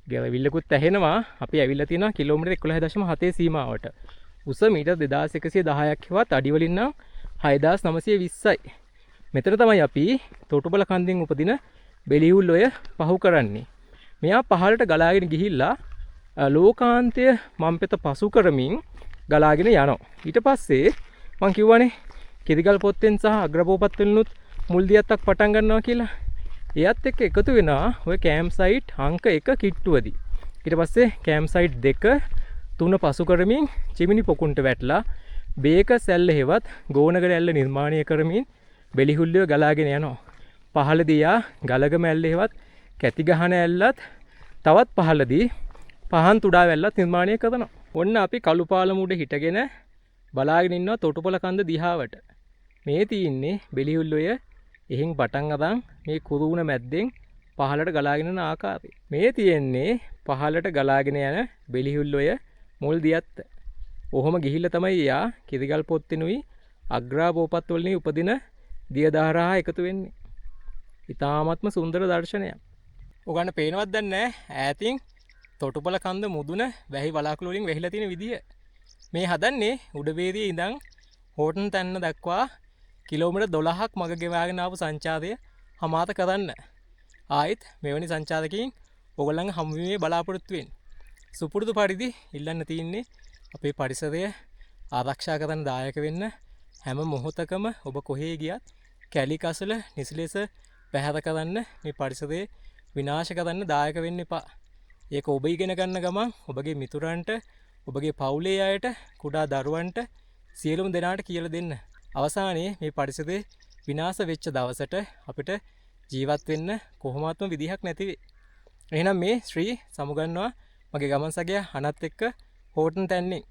ගැවිල්ලකුත් ඇහෙනවා. අපි ඇවිල්ලා තියෙනවා කිලෝමීටර් 11.7 සීමාවට. උස මීටර් 2110ක් හෙවත් අඩි වලින් නම් 6920යි. මෙතන තමයි අපි තොටුපළ කන්දෙන් උපදින බෙලිහුල් ඔය පහු කරන්නේ. මෙයා පහළට ගලාගෙන ගිහිල්ලා ලෝකාන්තය මම් පෙත පසු කරමින් ගලාගෙන යනවා. ඊට පස්සේ මං කිව්වනේ කිරිගල් පොත්තෙන් සහ අග්‍රපෝපත් වලිනුත් මුල් දියත්තක් පටන් ගන්නවා කියලා. එයත් එක්ක එකතු වෙනවා ඔය කැම්ප් සයිට් අංක 1 කිට්ටුවදී. ඊට පස්සේ කැම්ප් සයිට් 2 3 පසු කරමින් චිමිනි පොකුන්ට වැටලා බේක සැල්ල හෙවත් ගෝනගල ඇල්ල නිර්මාණය කරමින් බෙලිහුල්ලිය ගලාගෙන යනවා. පහළදී යා ගලගම ඇල්ල හෙවත් කැති ගහන ඇල්ලත් තවත් පහළදී පහන් තුඩා වැල්ලත් නිර්මාණය කරනවා. ඔන්න අපි කළුපාලම උඩ හිටගෙන බලාගෙන ඉන්නවා තොටුපළ කන්ද දිහාවට. මේ තියෙන්නේ බෙලිහුල්ලොය එහෙන් පටන් අරන් මේ කුරුණ මැද්දෙන් පහළට ගලාගෙන යන ආකාරය. මේ තියෙන්නේ පහළට ගලාගෙන යන බෙලිහුල්ලොය මුල් දියත්ත. ඔහොම ගිහිල්ලා තමයි යා කිරිගල් පොත්තෙනුයි අග්‍රාපෝපත් වලින් උපදින දියදාරා එකතු වෙන්නේ. ඉතාමත්ම සුන්දර දර්ශනයක්. ඔගන්න පේනවත් දන්නේ ඈතින් තොටුපළ කන්ද මුදුන වැහි වලාකුළු වලින් වැහිලා තියෙන විදිය. මේ හදන්නේ උඩවේදියේ ඉඳන් හෝටන් තැන්න දක්වා කිලෝමීටර් 12ක් මග ගෙවාගෙන ආපු සංචාරය හමාත කරන්න. ආයිත් මෙවැනි සංචාරකයන් ඔයගොල්ලන්ගේ හමුවීමේ බලාපොරොත්තු වෙන්න. සුපුරුදු පරිදි ඉල්ලන්න තියෙන්නේ අපේ පරිසරය ආරක්ෂා කරන්න දායක වෙන්න. හැම මොහොතකම ඔබ කොහේ ගියත් කැලි කසල නිසිලෙස පැහැර කරන්න මේ පරිසරය විනාශ කරන්න දායක වෙන්න එපා. ඒක ඔබ ඉගෙන ගන්න ගමන් ඔබගේ මිතුරන්ට ඔබගේ පවුලේ අයට කුඩා දරුවන්ට සියලුම දෙනාට කියලා දෙන්න. අවසානයේ මේ පරිසරය විනාශ වෙච්ච දවසට අපිට ජීවත් වෙන්න කොහොමත්ම විදිහක් නැති වෙයි. එහෙනම් මේ ශ්‍රී සමුගන්නවා මගේ ගමන් සගය අනත් එක්ක හෝටන් තැන්නේ